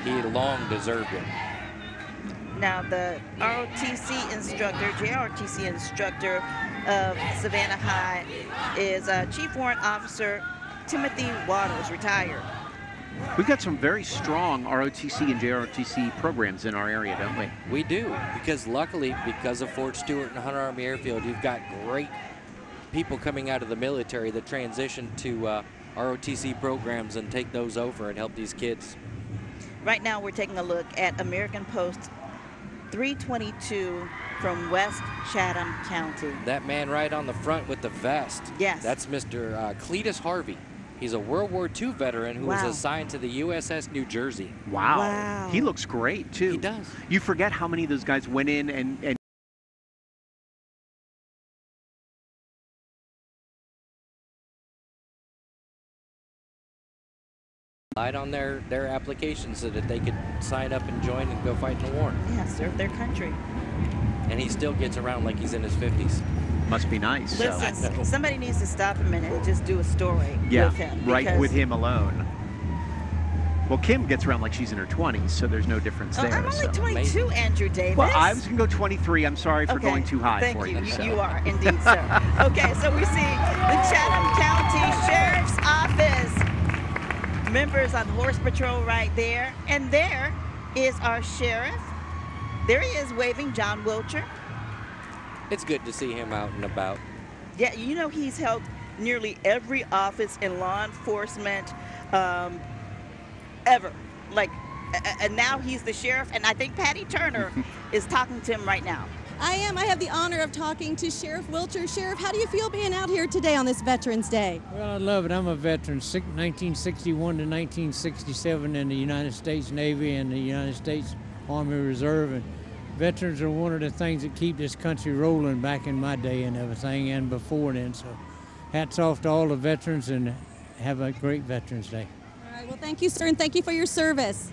He long deserved it. Now, the ROTC instructor, JRTC instructor of Savannah High is Chief Warrant Officer Timothy Waters, retired. We've got some very strong ROTC and JROTC programs in our area, don't we? We do, because luckily, because of Fort Stewart and Hunter Army Airfield, you've got great people coming out of the military that transition to ROTC programs and take those over and help these kids. Right now, we're taking a look at American Post 322 from West Chatham County. That man right on the front with the vest. Yes. That's Mr. Cletus Harvey. He's a World War II veteran who was assigned to the USS New Jersey. Wow. He looks great, too. He does. You forget how many of those guys went in and lied on their application so that they could sign up and join and go fight in the war. Yeah, serve their country. And he still gets around like he's in his 50s. Must be nice. Listen, somebody needs to stop a minute and just do a story with him. Right with him alone. Well, Kim gets around like she's in her 20s, so there's no difference there. I'm only so. 22, Andrew Davis. Well, I was going to go 23. I'm sorry for going too high Thank for you. you. So. You are indeed, sir. Okay, so we see the Chatham County Sheriff's Office members on horse patrol right there. And there is our sheriff. There he is waving, John Wilcher. It's good to see him out and about. Yeah, you know, he's held nearly every office in law enforcement ever. And now he's the sheriff, and I think Patty Turner is talking to him right now. I am. I have the honor of talking to Sheriff Wilcher. Sheriff, how do you feel being out here today on this Veterans Day? Well, I love it. I'm a veteran, 1961 to 1967 in the United States Navy and the United States Army Reserve. And veterans are one of the things that keep this country rolling back in my day and everything, and before then. So hats off to all the veterans, and have a great Veterans Day. All right. Well, thank you, sir, and thank you for your service.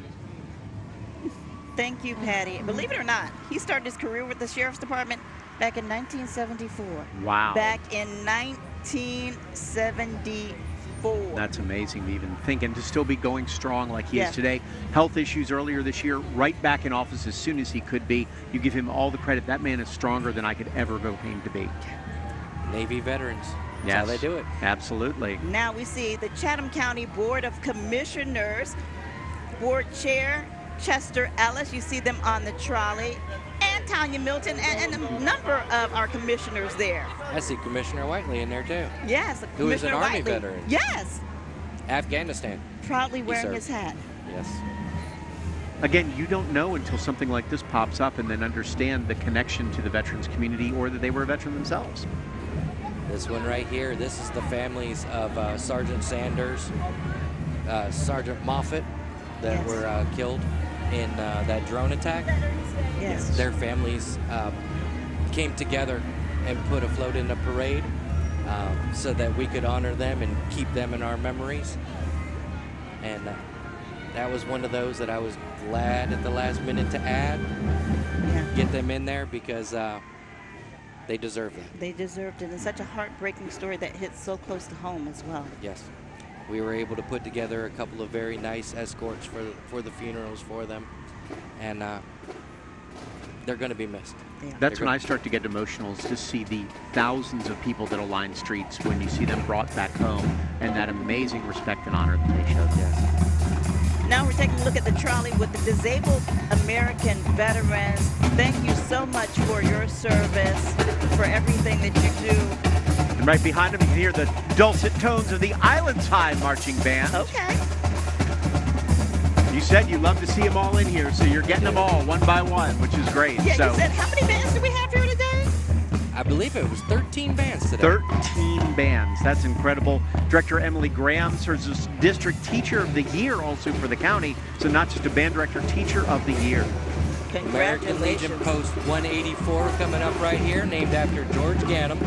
Thank you, Patty. Believe it or not, he started his career with the Sheriff's Department back in 1974. Wow. Back in 1974. That's amazing to even think, and to still be going strong like he is today. Health issues earlier this year, right back in office as soon as he could be. You give him all the credit. That man is stronger than I could ever hope him to be. Navy veterans. That's how they do it. Absolutely. Now we see the Chatham County Board of Commissioners, Board Chair Chester Ellis. You see them on the trolley, and Tanya Milton, and a number of our commissioners there. I see Commissioner Whiteley in there too. Yes, who is an Commissioner Army Whiteley. veteran. Yes. Afghanistan. Proudly wearing his hat. Yes. Again, you don't know until something like this pops up and then understand the connection to the veterans community, or that they were a veteran themselves. This one right here, this is the families of Sergeant Sanders, Sergeant Moffett that were killed in that drone attack. Yes. Their families came together and put a float in a parade so that we could honor them and keep them in our memories. And that was one of those that I was glad at the last minute to add, get them in there, because they deserve that. They deserved it. It's such a heartbreaking story that hits so close to home as well. Yes. We were able to put together a couple of very nice escorts for the funerals for them, and they're going to be missed. That's when I start to get emotional, is to see the thousands of people that align streets when you see them brought back home, and that amazing respect and honor that they showed. Yes. Now we're taking a look at the trolley with the disabled American veterans. Thank you so much for your service, for everything that you do. And right behind him, you can hear the dulcet tones of the Islands High Marching Band. Okay. You said you love to see them all in here, so you're getting them all one by one, which is great. Yeah, so, you said, how many bands do we have here today? I believe it was 13 bands today. 13 bands. That's incredible. Director Emily Graham serves as District Teacher of the Year also for the county. So not just a band director, Teacher of the Year. American Legion Post 184 coming up right here, named after George Ganem,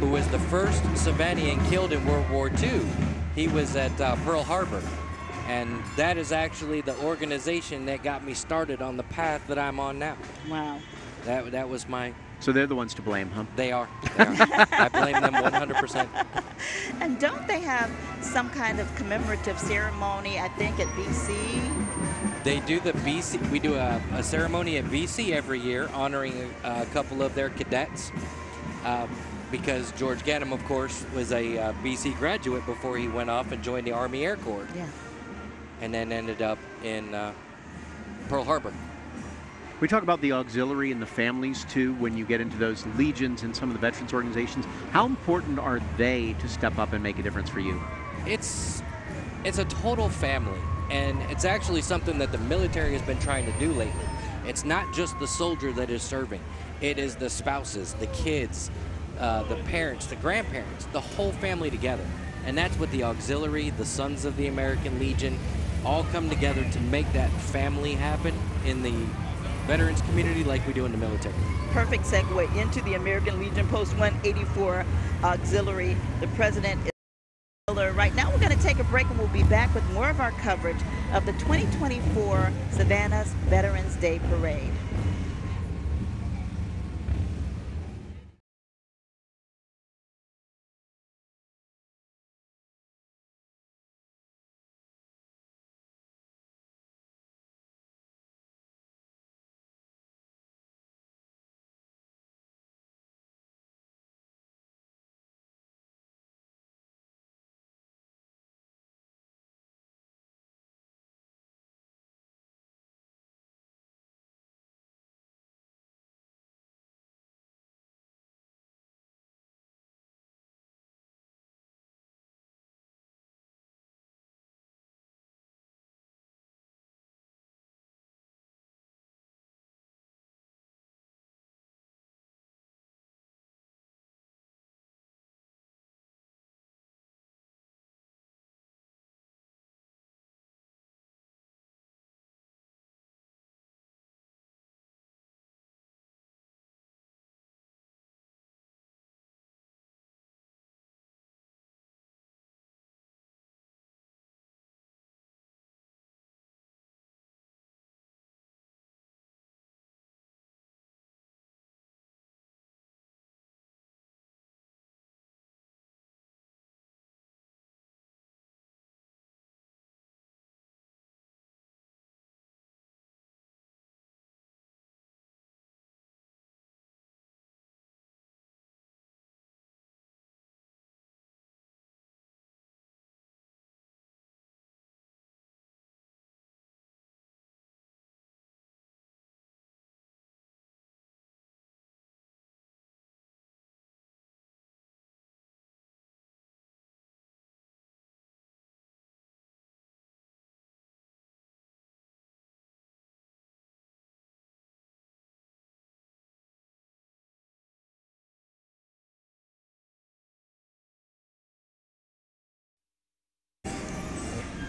who was the first Savannah killed in World War II. He was at Pearl Harbor. And that is actually the organization that got me started on the path that I'm on now. Wow. That was my... So they're the ones to blame, huh? They are. I blame them 100%. And don't they have some kind of commemorative ceremony, I think, at BC? They do the BC. We do a ceremony at BC every year honoring a couple of their cadets. Because George Ganem, of course, was a BC graduate before he went off and joined the Army Air Corps. Yeah. And then ended up in Pearl Harbor. We talk about the auxiliary and the families, too, when you get into those legions and some of the veterans organizations. How important are they to step up and make a difference for you? It's a total family, and it's actually something that the military has been trying to do lately. It's not just the soldier that is serving. It is the spouses, the kids, the parents, the grandparents, the whole family together. And that's what the auxiliary, the Sons of the American Legion, all come together to make that family happen in the veterans community like we do in the military. Perfect segue into the American Legion Post 184 Auxiliary. The president is right now. We're going to take a break, and we'll be back with more of our coverage of the 2024 Savannah's Veterans Day Parade.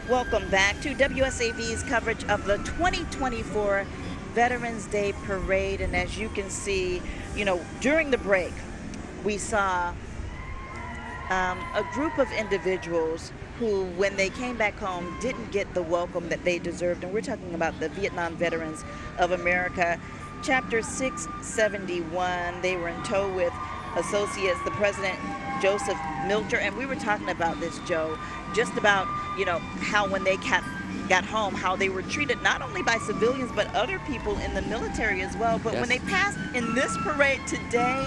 Welcome back to WSAV's coverage of the 2024 Veterans Day Parade. And as you can see, during the break, we saw a group of individuals who, when they came back home, didn't get the welcome that they deserved. And we're talking about the Vietnam Veterans of America. Chapter 671, they were in tow with associates, the President Joseph Milter, and we were talking about this, Joe, just about, how when they got home, how they were treated not only by civilians, but other people in the military as well. But when they passed in this parade today,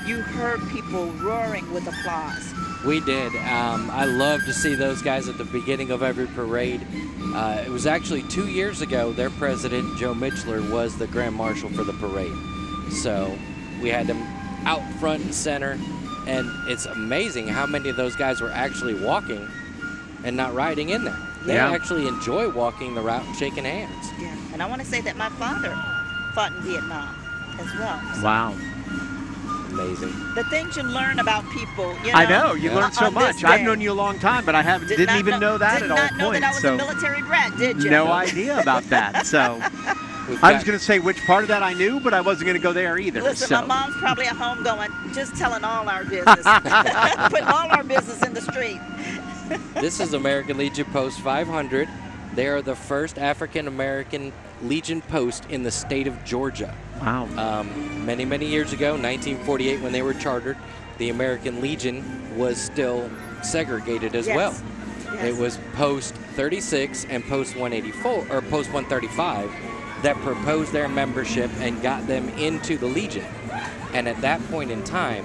you heard people roaring with applause. We did. I love to see those guys at the beginning of every parade. It was actually 2 years ago, their president, Joe Mitchler, was the Grand Marshal for the parade. So we had them out front and center, and it's amazing how many of those guys were actually walking and not riding in there. They actually enjoy walking the route and shaking hands. Yeah, and I want to say that my father fought in Vietnam as well. So. Wow. Amazing. The things you learn about people, I know, you learn so much. I've known you a long time, but I didn't even know that at all points. Did not know that I was a military brat, did you? No idea about that, so... I was going to say which part of that I knew, but I wasn't going to go there either. Listen, my mom's probably at home going, just telling all our business. Putting all our business in the street. This is American Legion Post 500. They are the first African-American Legion post in the state of Georgia. Wow. Many, many years ago, 1948, when they were chartered, the American Legion was still segregated as well. Yes. It was Post 36 and Post 184, or Post 135, that proposed their membership and got them into the Legion. And at that point in time,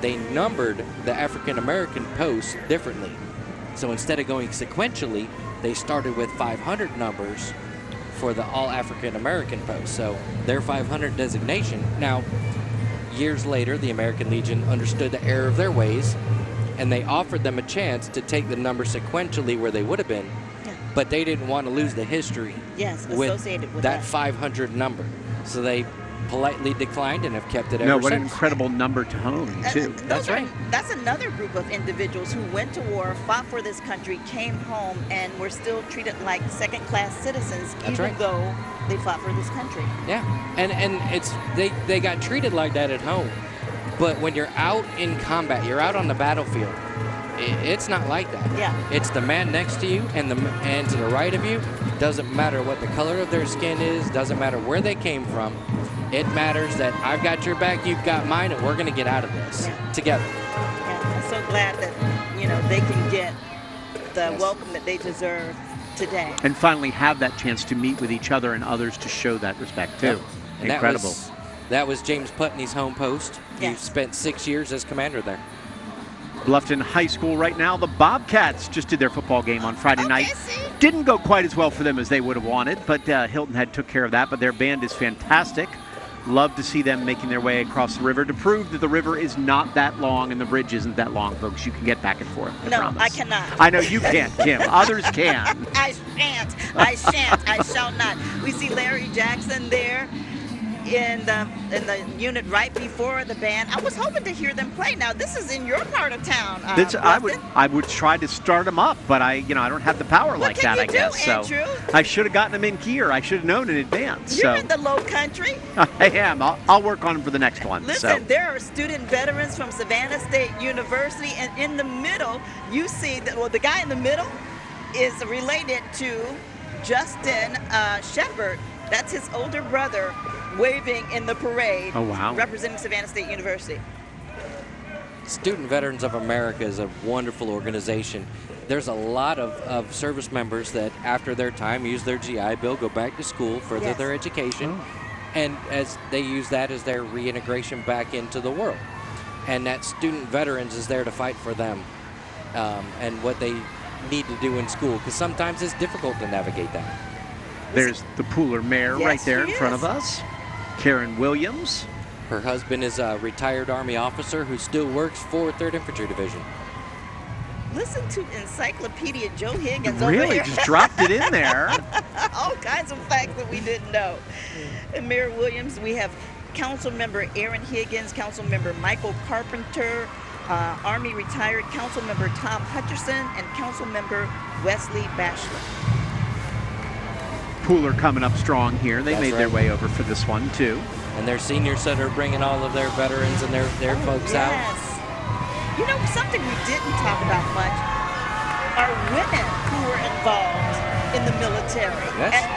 they numbered the African-American posts differently. So instead of going sequentially, they started with 500 numbers for the all African-American posts. So their 500 designation. Now, years later, the American Legion understood the error of their ways, and they offered them a chance to take the number sequentially where they would have been, but they didn't want to lose the history associated with that 500 number. So they politely declined and have kept it ever since. What an incredible number to hone, too. That's right. That's another group of individuals who went to war, fought for this country, came home, and were still treated like second-class citizens, though they fought for this country. Yeah, and it's they got treated like that at home. But when you're out in combat, you're out on the battlefield, it's not like that. Yeah. It's the man next to you and to the right of you. Doesn't matter what the color of their skin is. Doesn't matter where they came from. It matters that I've got your back, you've got mine, and we're going to get out of this together. Yeah, I'm so glad that they can get the welcome that they deserve today. And finally have that chance to meet with each other and others to show that respect too. Yep. Incredible. That was James Putney's home post. He spent 6 years as commander there. Bluffton High School right now. The Bobcats just did their football game on Friday night. Didn't go quite as well for them as they would have wanted, but Hilton Head took care of that. But their band is fantastic. Love to see them making their way across the river to prove that the river is not that long and the bridge isn't that long, folks. You can get back and forth. I cannot. I know you can't, Kim. Others can. I shan't. I shall not. We see Larry Jackson there in the unit right before the band. I was hoping to hear them play. Now this is in your part of town. I would try to start them up, but I don't have the power like that. I guess Andrew? So. I should have gotten them in here. I should have known in advance. You're in the Low Country. I am. I'll work on them for the next one. Listen, there are student veterans from Savannah State University, and in the middle, you see that. The guy in the middle is related to Justin Shepard. That's his older brother, waving in the parade. Oh, wow. Representing Savannah State University. Student Veterans of America is a wonderful organization. There's a lot of service members that after their time use their GI Bill, go back to school, further their education, and as they use that as their reintegration back into the world. And that Student Veterans is there to fight for them and what they need to do in school, because sometimes it's difficult to navigate that. There's the Pooler Mare right there in front of us. Karen Williams. Her husband is a retired Army officer who still works for 3rd Infantry Division. Listen to Encyclopedia Joe Higgins really over here. Just dropped it in there. All kinds of facts that we didn't know. And Mayor Williams, we have Council Member Aaron Higgins, Council Member Michael Carpenter, Army retired Councilmember Tom Hutcherson and Councilmember Wesley Bachelor. Pooler coming up strong here. They made their way over for this one, too. And their seniors that are bringing all of their veterans and their folks out. You know, something we didn't talk about much are women who were involved in the military. Yes. And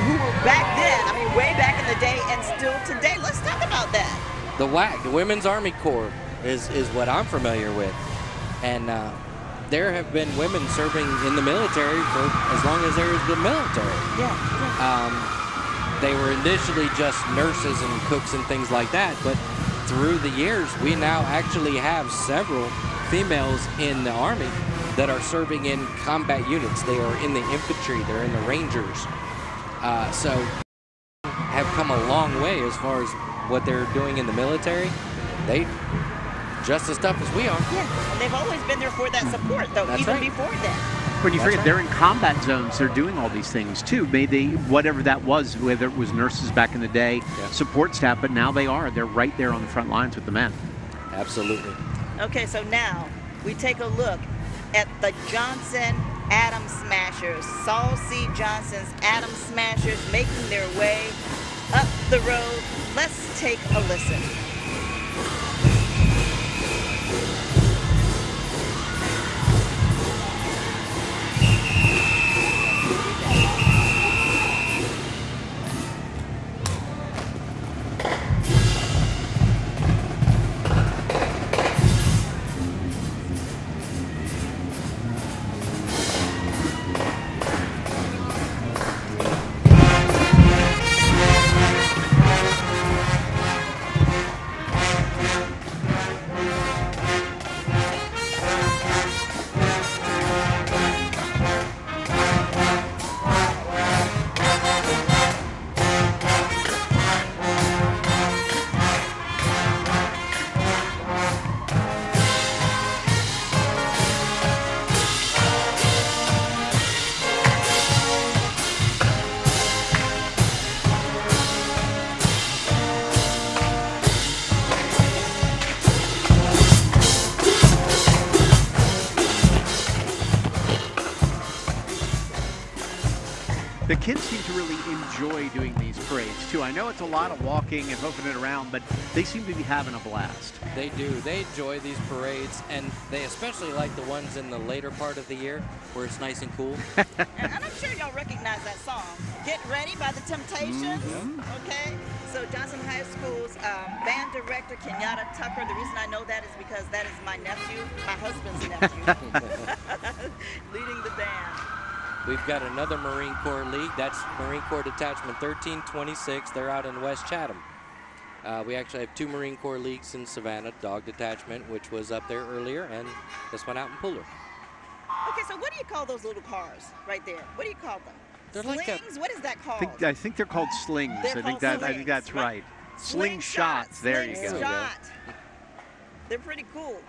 who were back then, I mean, way back in the day and still today. Let's talk about that. The WAC, the Women's Army Corps, is what I'm familiar with. And there have been women serving in the military for as long as there has been military. They were initially just nurses and cooks and things like that, but through the years, we now actually have several females in the Army that are serving in combat units. They are in the infantry, they're in the Rangers. So have come a long way as far as what they're doing in the military. They just as tough as we are. Yeah, and they've always been there for that support, though, even before that. When you forget, they're in combat zones, they're doing all these things too. Maybe whatever that was, whether it was nurses back in the day, support staff, but now they're right there on the front lines with the men. Absolutely. Okay, so now we take a look at the Johnson Atom Smashers. Saul C. Johnson's Atom Smashers making their way up the road. Let's take a listen. The kids seem to really enjoy doing these parades, too. I know it's a lot of walking and moving it around, but they seem to be having a blast. They do. They enjoy these parades, and they especially like the ones in the later part of the year where it's nice and cool. And I'm sure y'all recognize that song, Get Ready by the Temptations. Okay? So Johnson High School's band director, Kenyatta Tucker, the reason I know that is because that is my nephew, my husband's nephew, leading the band. We've got another Marine Corps league. That's Marine Corps Detachment 1326. They're out in West Chatham. We actually have two Marine Corps leagues in Savannah, Dog Detachment, which was up there earlier, and this one out in Pooler. Okay, so what do you call those little cars right there? What do you call them? They're slings? like a, what is that called? I think they're called slings. I think that's right. Slingshots. There you go. They're pretty cool.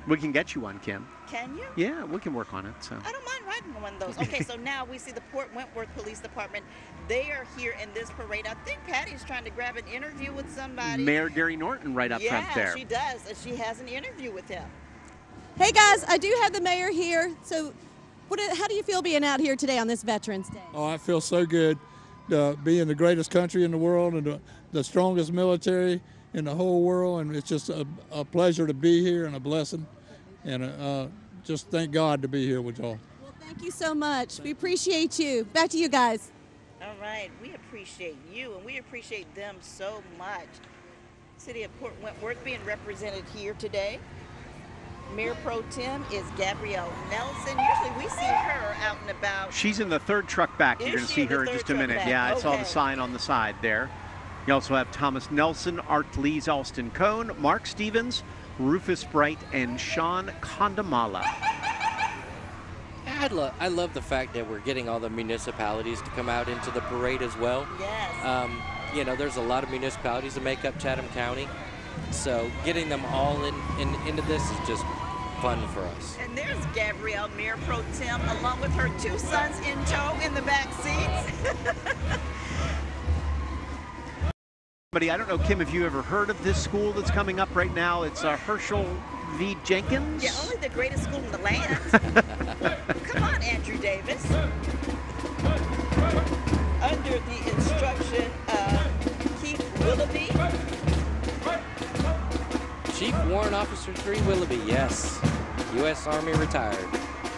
We can get you one, Kim. Can you? Yeah, we can work on it. So I don't mind riding one of those. Okay, so now we see the Port Wentworth Police Department. They are here in this parade. I think Patty's trying to grab an interview with somebody. Mayor Gary Norton right up front there. Yeah, she does. And she has an interview with him. Hey, guys, I do have the mayor here. So how do you feel being out here today on this Veterans Day? Oh, I feel so good being the greatest country in the world and the strongest military in the whole world. And it's just a pleasure to be here and a blessing. And just thank God to be here with y'all. Well, thank you so much. We appreciate you. Back to you guys. All right. We appreciate you, and we appreciate them so much. City of Port Wentworth being represented here today. Mayor Pro Tem is Gabrielle Nelson. Usually we see her out and about. She's in the third truck back. You're going to see her in just a minute. Back? Yeah, I saw Okay. the sign on the side there. You also have Thomas Nelson, Art Lees, Alston Cohn, Mark Stevens, Rufus Bright, and Sean Condamala. I love the fact that we're getting all the municipalities to come out into the parade as well. Yes. You know, there's a lot of municipalities that make up Chatham County. So getting them all into this is just fun for us. And there's Gabrielle, Mayor Pro Tem, along with her two sons in tow in the back seats. But I don't know, Kim, if you ever heard of this school that's coming up right now. It's Herschel V. Jenkins. Yeah, only the greatest school in the land. Come on, Andrew Davis. Under the instruction of Keith Willoughby. Chief Warrant Officer 3 Willoughby, yes. U.S. Army retired.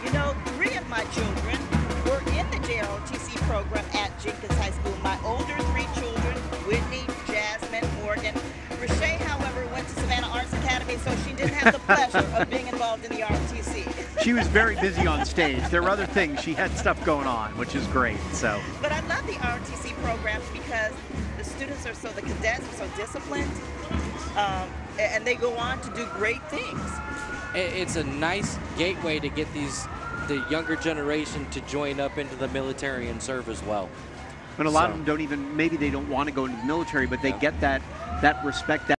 You know, 3 of my children were in the JROTC program at Jenkins High School. My older 3 children, Whitney, Jasmine, Morgan. Rashay, however, went to Savannah Arts Academy, so she didn't have the pleasure of being involved in the ROTC. She was very busy on stage. There were other things. She had stuff going on, which is great. So. But I love the ROTC programs because the students the cadets are so disciplined, and they go on to do great things. It's a nice gateway to get the younger generation to join up into the military and serve as well. And a lot of them don't even, maybe they don't want to go into the military, but they get that respect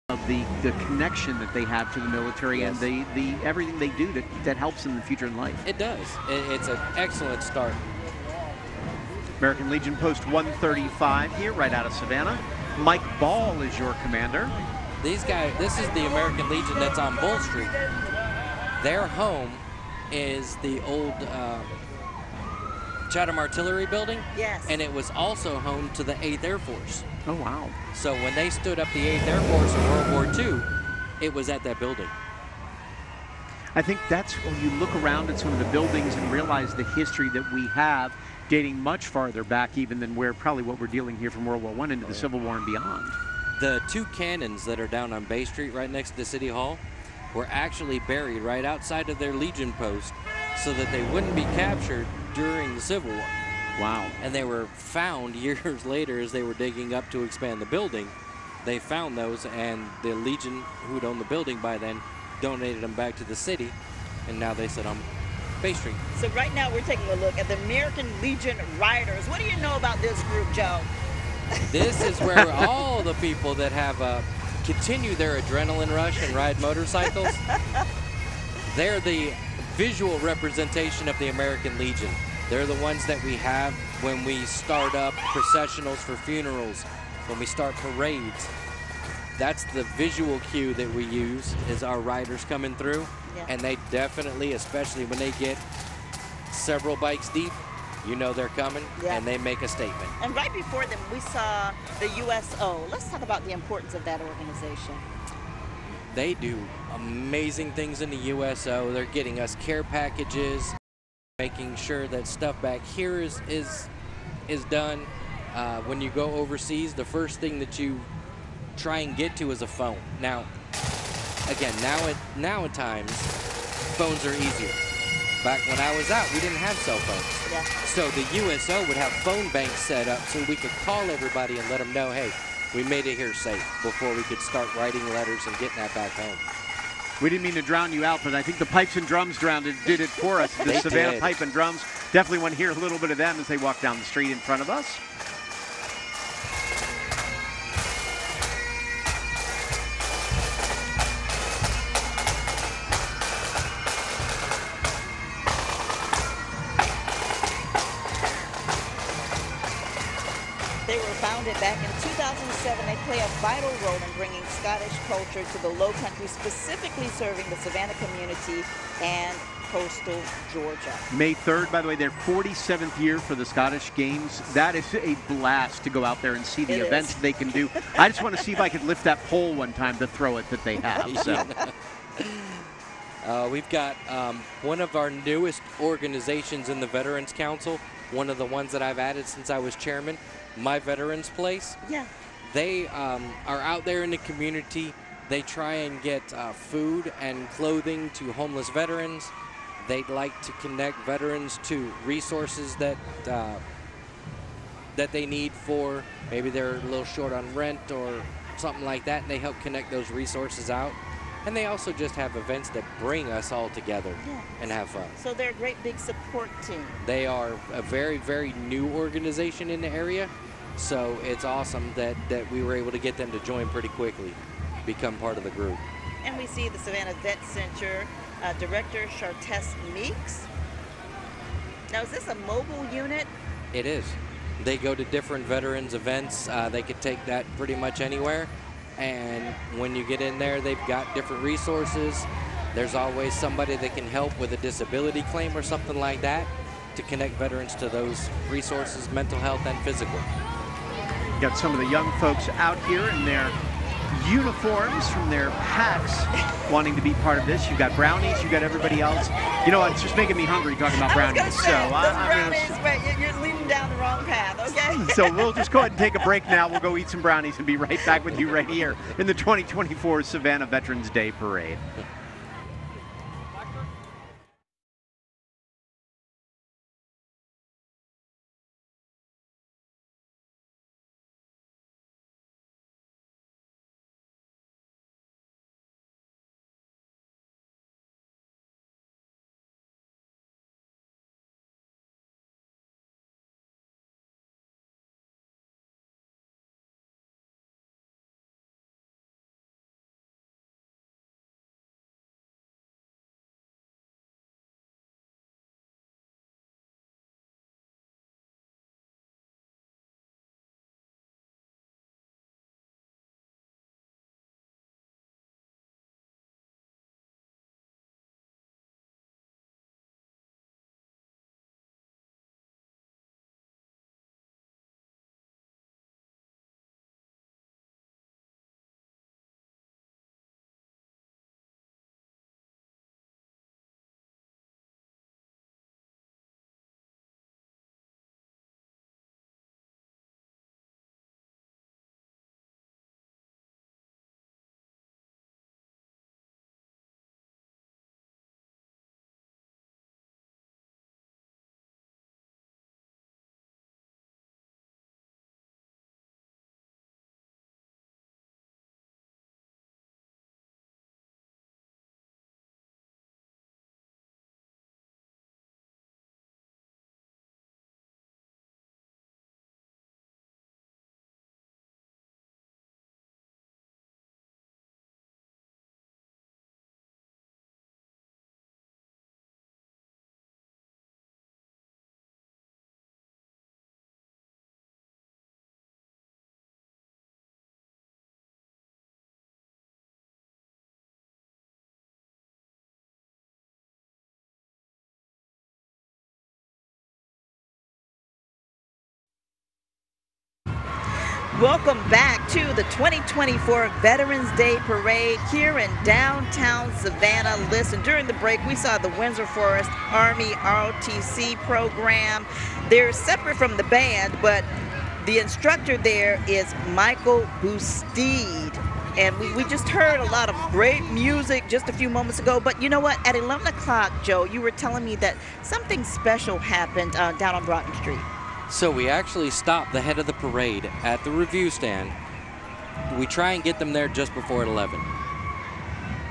of the connection that they have to the military and the everything they do that helps them in the future in life. It does. It's an excellent start. American Legion Post 135 here, right out of Savannah. Mike Ball is your commander. These guys, this is the American Legion that's on Bull Street. Their home is the old Chatham Artillery Building. Yes. And it was also home to the 8th Air Force. Oh, wow. So when they stood up the 8th Air Force in World War II, it was at that building. I think that's when you look around at some of the buildings and realize the history that we have dating much farther back even than probably what we're dealing here from World War I into the Civil War and beyond. The 2 cannons that are down on Bay Street right next to City Hall were actually buried right outside of their Legion post so that they wouldn't be captured during the Civil War. Wow. And they were found years later as they were digging up to expand the building. They found those, and the Legion, who had owned the building by then, donated them back to the city, and now they sit on Bay Street. So right now we're taking a look at the American Legion Riders. What do you know about this group, Joe? This is where all the people that have continue their adrenaline rush and ride motorcycles, they're the visual representation of the American Legion. They're the ones that we have when we start up processionals for funerals, when we start parades. That's the visual cue that we use is our riders coming through. Yeah. And they definitely, especially when they get several bikes deep, you know they're coming, and they make a statement. And right before them, we saw the USO. Let's talk about the importance of that organization. They do amazing things in the USO. They're getting us care packages, making sure that stuff back here is done. When you go overseas, the first thing that you try and get to is a phone. Now, again, now at times, phones are easier. Back when I was out, we didn't have cell phones. Yeah. So the USO would have phone banks set up so we could call everybody and let them know, hey, we made it here safe, before we could start writing letters and getting that back home. We didn't mean to drown you out, but I think the pipes and drums did it for us. The Savannah Pipe and Drums. Definitely want to hear a little bit of them as they walk down the street in front of us. They were founded back in 2007. They play a vital role in bringing Scottish culture to the Low Country, specifically serving the Savannah community and coastal Georgia. May 3rd, by the way, their 47th year for the Scottish Games. That is a blast to go out there and see the events they can do. I just want to see if I could lift that pole one time to throw it that they have. So. We've got one of our newest organizations in the Veterans Council, one of the ones that I've added since I was chairman, My Veterans Place. Yeah. They are out there in the community. They try and get food and clothing to homeless veterans. They'd like to connect veterans to resources that they need for, maybe they're a little short on rent or something like that, and they help connect those resources out. And they also just have events that bring us all together and have fun. So they're a great big support team. They are a very, very new organization in the area, so it's awesome that we were able to get them to join pretty quickly, become part of the group. And we see the Savannah Vet Center Director Chartess Meeks. Now, is this a mobile unit? It is. They go to different veterans events. They could take that pretty much anywhere. And when you get in there, they've got different resources. There's always somebody that can help with a disability claim or something like that to connect veterans to those resources, mental health and physical. Got some of the young folks out here in their uniforms from their packs wanting to be part of this. You've got brownies, you've got everybody else. You know what, it's just making me hungry talking about brownies. You're leading down the wrong path, okay? So we'll just go ahead and take a break now. We'll go eat some brownies and be right back with you right here in the 2024 Savannah Veterans Day Parade. Welcome back to the 2024 Veterans Day Parade here in downtown Savannah. Listen, during the break, we saw the Windsor Forest Army ROTC program. They're separate from the band, but the instructor there is Michael Boustede. And we just heard a lot of great music just a few moments ago. But you know what? At 11 o'clock, Joe, you were telling me that something special happened down on Broughton Street. So we actually stopped the head of the parade at the review stand. We try and get them there just before 11.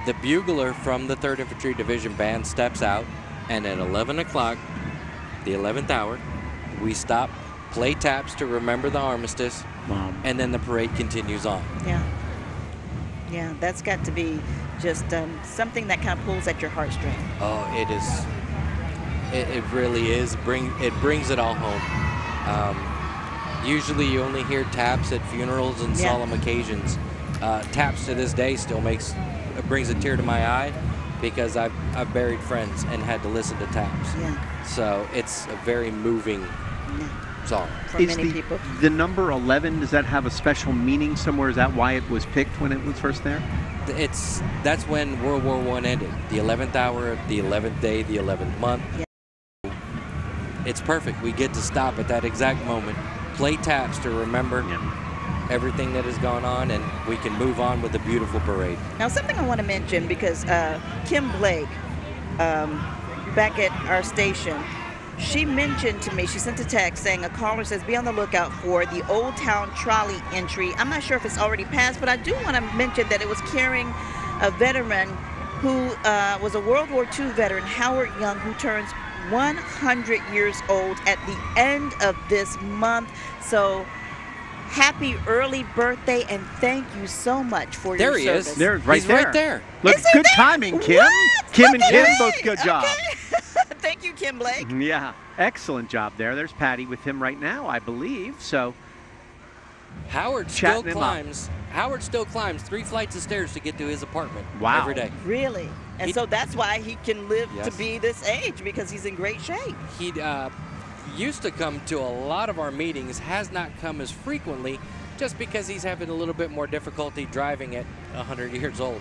The bugler from the 3rd Infantry Division Band steps out, and at 11 o'clock, the 11th hour, we stop, play taps to remember the armistice, and then the parade continues on. Yeah, that's got to be just something that kind of pulls at your heartstring. Oh, it is. It really is. It brings it all home. Usually you only hear taps at funerals and solemn occasions. Taps to this day still brings a tear to my eye because I've buried friends and had to listen to taps. So it's a very moving song for many people. The number 11, does that have a special meaning somewhere? Is that why it was picked when it was first there? That's when World War I ended. The 11th hour, the 11th day, the 11th month. It's perfect. We get to stop at that exact moment, play taps to remember everything that has gone on, and we can move on with a beautiful parade. Now, something I want to mention, because Kim Blake, back at our station, she mentioned to me, she sent a text saying a caller says, be on the lookout for the Old Town Trolley entry. I'm not sure if it's already passed, but I do want to mention that it was carrying a veteran who was a World War II veteran, Howard Young, who turns 100 years old at the end of this month. So happy early birthday, and thank you so much for your service. There he is. There's right He's there. right there. Look, good timing, Kim. What? Kim and Kim, both good job. Thank you you, Kim Blake. Yeah, excellent job there. There's Patty with him right now, I believe. So Howard still climbs. Howard still climbs 3 flights of stairs to get to his apartment every day. Really? And so that's why he can live Yes. to be this age, because he's in great shape. He used to come to a lot of our meetings, has not come as frequently, just because he's having a little bit more difficulty driving at 100 years old.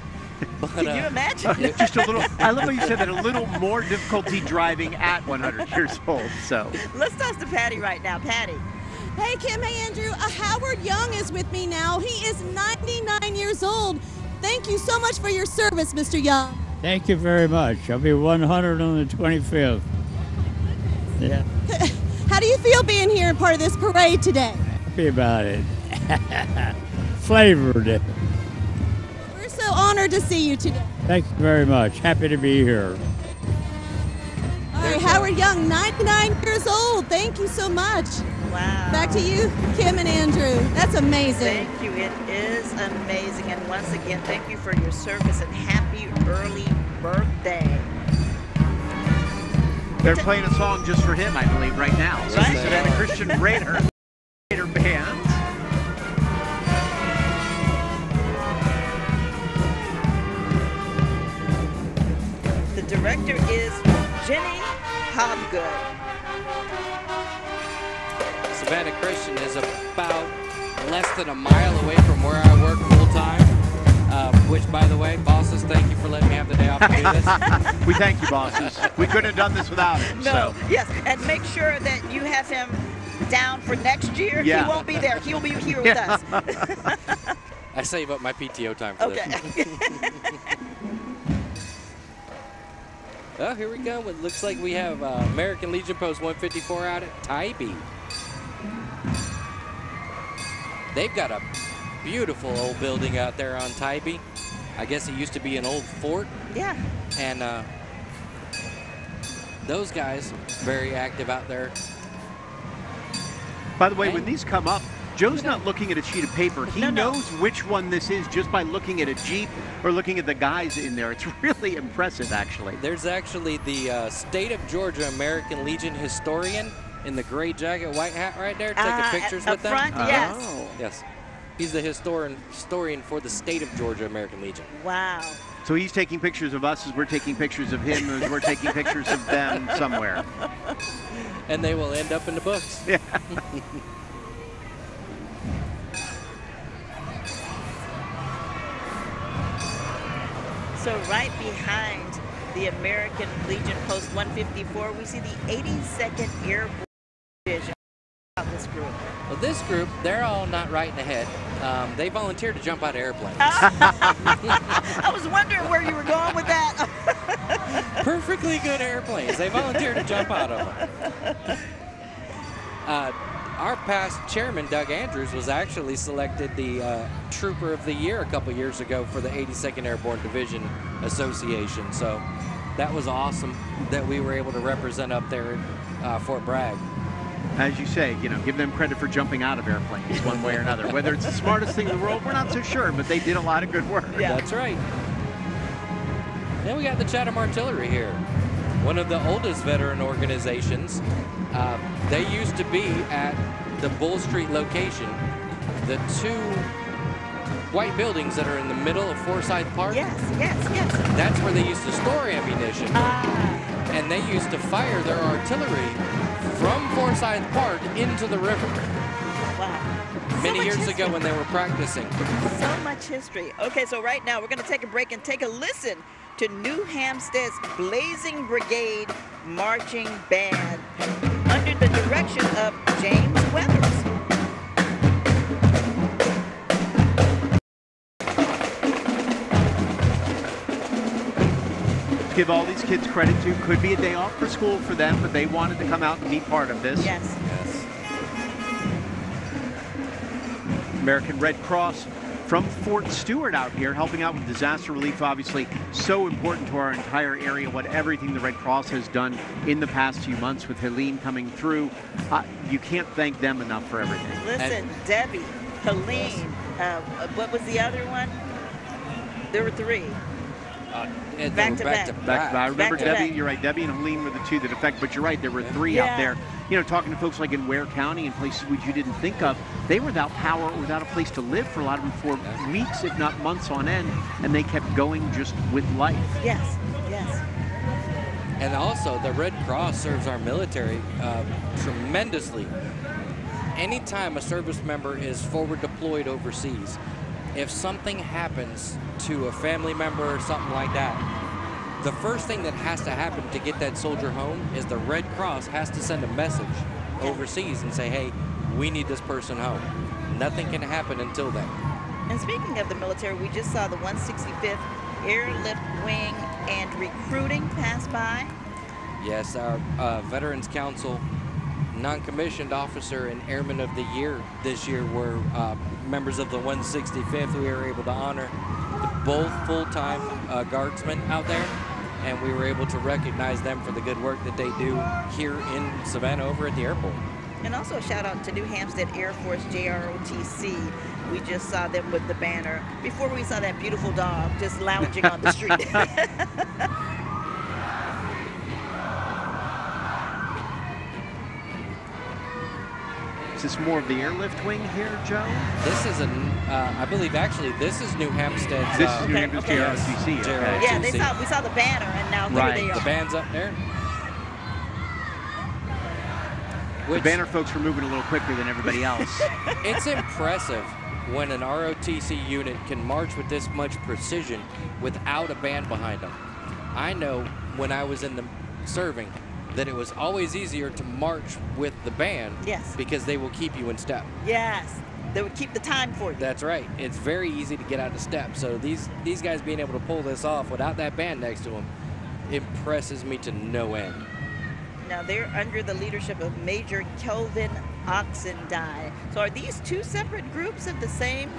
But, Can you imagine? Just a little. I love how you said that. A little more difficulty driving at 100 years old. So let's toss to Patty right now. Patty. Hey, Kim. Hey, Andrew. Howard Young is with me now. He is 99 years old. Thank you so much for your service, Mr. Young. Thank you very much. I'll be 100 on the 25th. Yeah. How do you feel being here and part of this parade today? Happy about it. Flavored it. We're so honored to see you today. Thank you very much. Happy to be here. All right, Howard Young, 99 years old. Thank you so much. Wow. Back to you, Kim and Andrew. That's amazing. Thank you. It is amazing. And once again, thank you for your service and happy early birthday. they're playing a song just for him, I believe, right now. So Right. Savannah Christian Raider Band. The director is Jenny Hobgood. Savannah Christian is about less than a mile away from where I work full time. Which, by the way, bosses, thank you for letting me have the day off to do this. We thank you, bosses. We couldn't have done this without him. No, So. yes, and make sure that you have him down for next year. Yeah. He won't be there. He'll be here with us. I save up my PTO time for this. Oh, here we go. It looks like we have American Legion Post 154 out at Tybee. They've got a beautiful old building out there on Tybee. I guess it used to be an old fort. Yeah. And those guys, very active out there. By the way, when these come up, Joe's not looking at a sheet of paper. He knows which one this is just by looking at a Jeep or looking at the guys in there. It's really impressive, actually. There's actually the State of Georgia American Legion historian in the gray jacket, white hat right there, taking pictures with them. Front, yes. Oh. Yes. He's the historian for the State of Georgia American Legion. Wow. So he's taking pictures of us as we're taking pictures of him as we're taking pictures of them somewhere. And they will end up in the books. Yeah. So right behind the American Legion Post 154, we see the 82nd Airborne Division. This group. Well, this group, they're all not right in the head. They volunteered to jump out of airplanes. I was wondering where you were going with that. Perfectly good airplanes. They volunteered to jump out of them. Our past chairman, Doug Andrews, was actually selected the Trooper of the Year a couple years ago for the 82nd Airborne Division Association. So that was awesome that we were able to represent up there at Fort Bragg. As you say, you know, give them credit for jumping out of airplanes one way or another. Whether it's the smartest thing in the world, we're not so sure, but they did a lot of good work. Yeah. That's right. Then we got the Chatham Artillery here, one of the oldest veteran organizations. They used to be at the Bull Street location, the two white buildings that are in the middle of Forsyth Park. Yes, yes, yes. That's where they used to store ammunition. And they used to fire their artillery from Forsyth Park into the river. Wow. Many So much years history. ago when they were practicing. So much history. Okay, so right now we're going to take a break and take a listen to New Hampstead's Blazing Brigade Marching Band under the direction of James Weathers. Give all these kids credit too. Could be a day off for school for them, but they wanted to come out and be part of this. Yes. Yes. American Red Cross from Fort Stewart out here helping out with disaster relief. Obviously so important to our entire area, what everything the Red Cross has done in the past few months with Helene coming through. You can't thank them enough for everything. Listen, Debbie, Helene, what was the other one? There were three. Back to back. I remember Back to Debbie. back. You're right. Debbie and Helene were the two that affect. But you're right. There were three Yeah. out there. You know, talking to folks like in Ware County and places which you didn't think of. They were without power or without a place to live for a lot of them for weeks, if not months on end, and they kept going just with life. Yes. Yes. And also, the Red Cross serves our military tremendously. Anytime a service member is forward deployed overseas, if something happens to a family member or something like that, the first thing that has to happen to get that soldier home is the Red Cross has to send a message overseas and say, hey, we need this person home. Nothing can happen until then. And speaking of the military, we just saw the 165th Airlift Wing and Recruiting pass by. Yes, our Veterans Council non-commissioned officer and airman of the year this year were members of the 165th. We were able to honor both full-time guardsmen out there, and we were able to recognize them for the good work that they do here in Savannah over at the airport. And also a shout out to New Hampstead Air Force JROTC. We just saw them with the banner before we saw that beautiful dog just lounging on the street. Is this more of the airlift wing here, Joe? This is I believe actually this is New Hampstead's. This is New Hampstead JROTC. Okay. Yeah, we saw the banner, and now here they are. The band's up there. The banner folks were moving a little quicker than everybody else. It's impressive when an ROTC unit can march with this much precision without a band behind them. I know when I was in the serving that it was always easier to march with the band. Yes. Because they will keep you in step. Yes, they would keep the time for you. That's right. It's very easy to get out of step. So these guys being able to pull this off without that band next to them impresses me to no end. Now they're under the leadership of Major Kelvin Oxendine. So are these two separate groups of the same?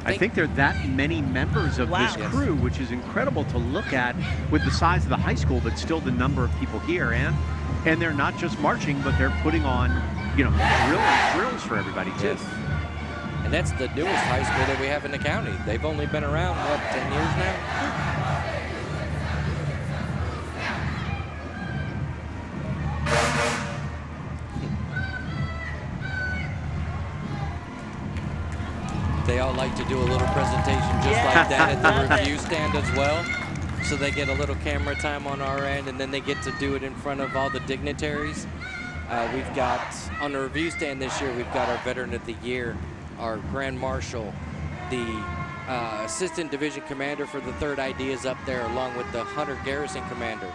I think there are that many members of this crew, which is incredible to look at with the size of the high school, but still the number of people here. And they're not just marching, but they're putting on, you know, drills for everybody too. Yes. And that's the newest high school that we have in the county. They've only been around, what, 10 years now? They all like to do a little presentation just like that at the review stand as well. So they get a little camera time on our end, and then they get to do it in front of all the dignitaries. We've got, on the review stand this year, we've got our Veteran of the Year, our Grand Marshal, the Assistant Division Commander for the 3rd ID is up there, along with the Hunter Garrison Commander,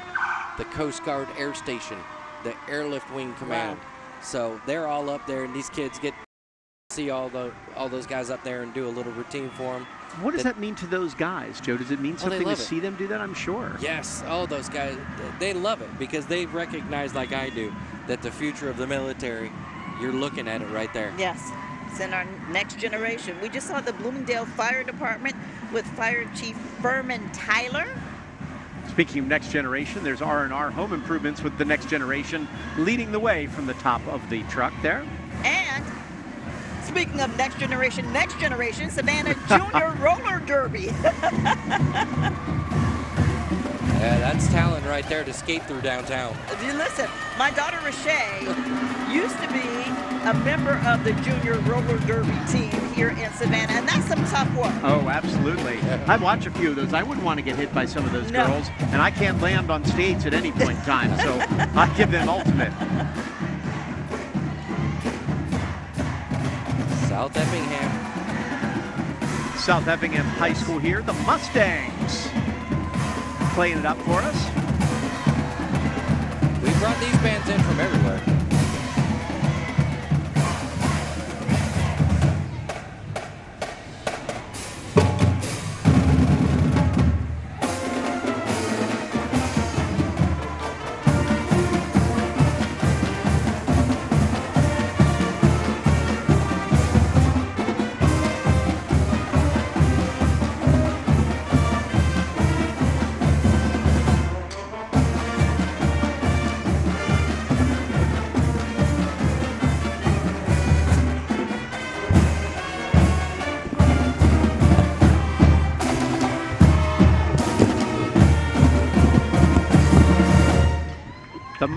the Coast Guard Air Station, the Airlift Wing Command. Wow. So they're all up there, and these kids get to see all those guys up there and do a little routine for them. What does that mean to those guys, Joe? Does it mean something to see them do that? I'm sure. Yes. Oh, those guys, they love it because they recognize, like I do, that the future of the military, you're looking at it right there. Yes. It's in our next generation. We just saw the Bloomingdale Fire Department with Fire Chief Furman Tyler. Speaking of next generation, there's R&R Home Improvements with the next generation leading the way from the top of the truck there. And speaking of next generation, Savannah Junior Roller Derby. Yeah, that's talent right there to skate through downtown. Listen, my daughter Rashay used to be a member of the Junior Roller Derby team here in Savannah, and that's some tough work. Oh, absolutely. I watch a few of those. I wouldn't want to get hit by some of those girls, and I can't land on skates at any point in time, so I give them ultimate. South Effingham. South Effingham High School here. The Mustangs playing it up for us. We brought these bands in from everywhere.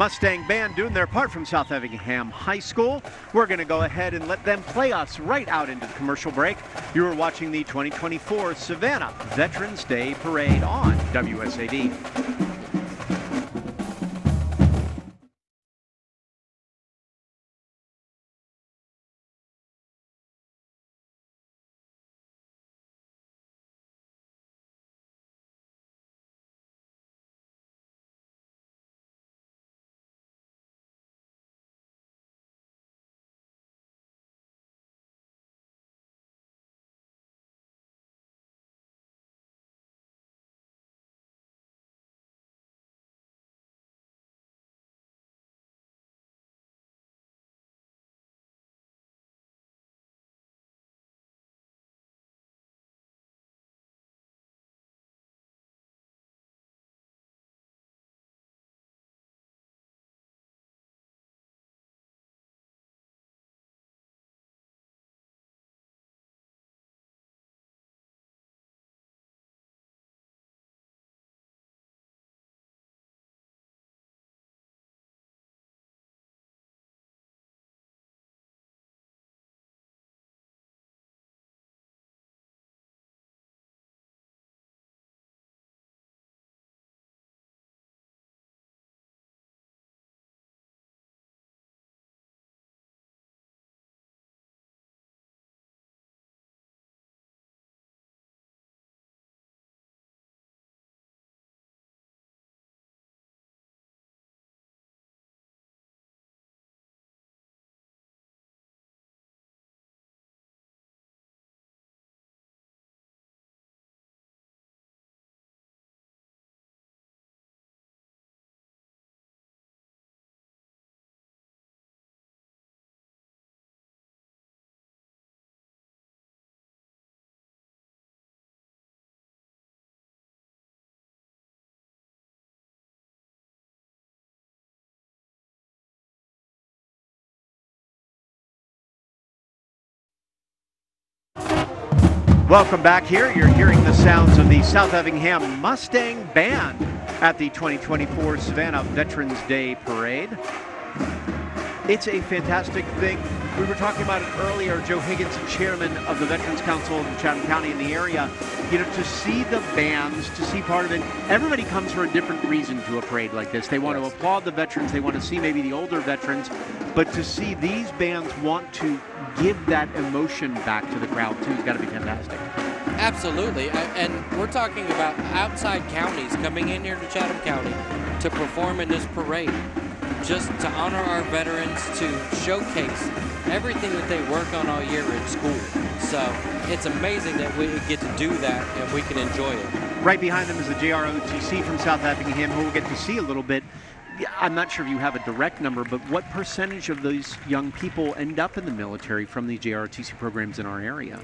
Mustang Band doing their part from South Effingham High School. We're going to go ahead and let them play us right out into the commercial break. You are watching the 2024 Savannah Veterans Day Parade on WSAV. Welcome back here. You're hearing the sounds of the South Effingham Mustang Band at the 2024 Savannah Veterans Day Parade. It's a fantastic thing. We were talking about it earlier. Joe Higgins, chairman of the Veterans Council of Chatham County in the area. You know, to see the bands, to see part of it, everybody comes for a different reason to a parade like this. They want to applaud the veterans. They want to see maybe the older veterans. But to see these bands want to give that emotion back to the crowd, too, has got to be fantastic. Absolutely. And we're talking about outside counties coming in here to Chatham County to perform in this parade, just to honor our veterans, to showcase everything that they work on all year in school. So it's amazing that we get to do that and we can enjoy it. Right behind them is the JROTC from South Effingham, who we'll get to see a little bit. I'm not sure if you have a direct number, but what percentage of those young people end up in the military from the JROTC programs in our area?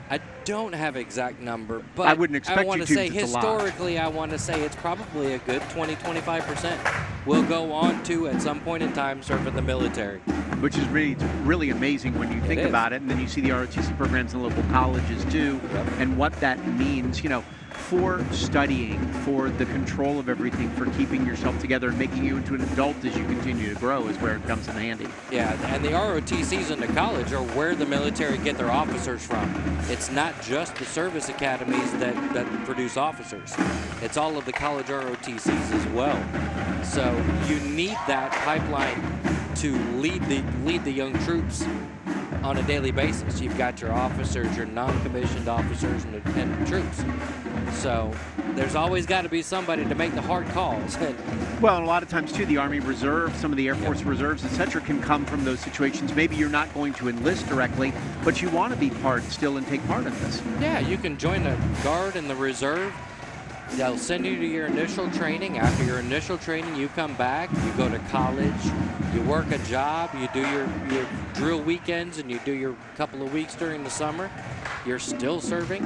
I don't have an exact number, but I wouldn't expect I want you to say it's a lot. historically, I want to say it's probably a good 20-25% will go on to at some point in time serve in the military. Which is really amazing when you think about it, and then you see the ROTC programs in local colleges too, and what that means, you know, for studying, for the control of everything, for keeping yourself together and making you into an adult as you continue to grow is where it comes in handy. Yeah, and the ROTCs in the college are where the military get their officers from. It's not just the service academies that produce officers. It's all of the college ROTCs as well. So you need that pipeline to lead the young troops on a daily basis. You've got your officers, your non-commissioned officers, and troops. So there's always got to be somebody to make the hard calls. Well, and a lot of times, too, the Army Reserve, some of the Air Force Reserves, etc., can come from those situations. Maybe you're not going to enlist directly, but you want to be part still and take part in this. Yeah, you can join the Guard and the Reserve. They'll send you to your initial training. After your initial training, you come back, you go to college, you work a job, you do your drill weekends, and you do your couple of weeks during the summer. You're still serving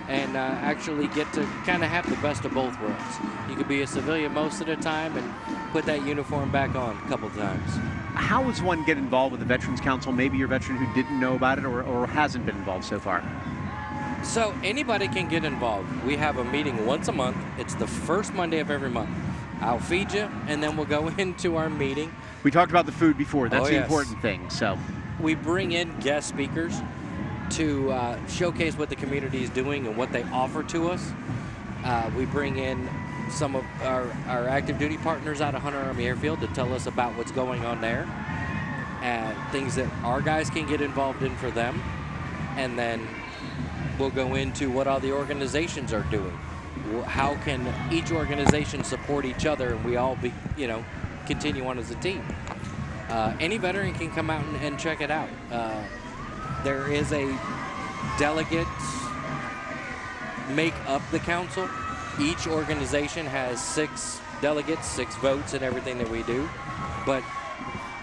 and actually get to kind of have the best of both worlds. You could be a civilian most of the time and put that uniform back on a couple times. How does one get involved with the Veterans Council? Maybe you're a veteran who didn't know about it or hasn't been involved so far. So anybody can get involved. We have a meeting once a month. It's the first Monday of every month. I'll feed you, and then we'll go into our meeting. We talked about the food before. That's the yes. important thing. So we bring in guest speakers to showcase what the community is doing and what they offer to us. We bring in some of our active duty partners out of Hunter Army Airfield to tell us about what's going on there and things that our guys can get involved in for them. And then we'll go into what all the organizations are doing. How can each organization support each other and we all be, continue on as a team. Any veteran can come out and check it out. There is a delegates make up the council. Each organization has 6 delegates, 6 votes in everything that we do. But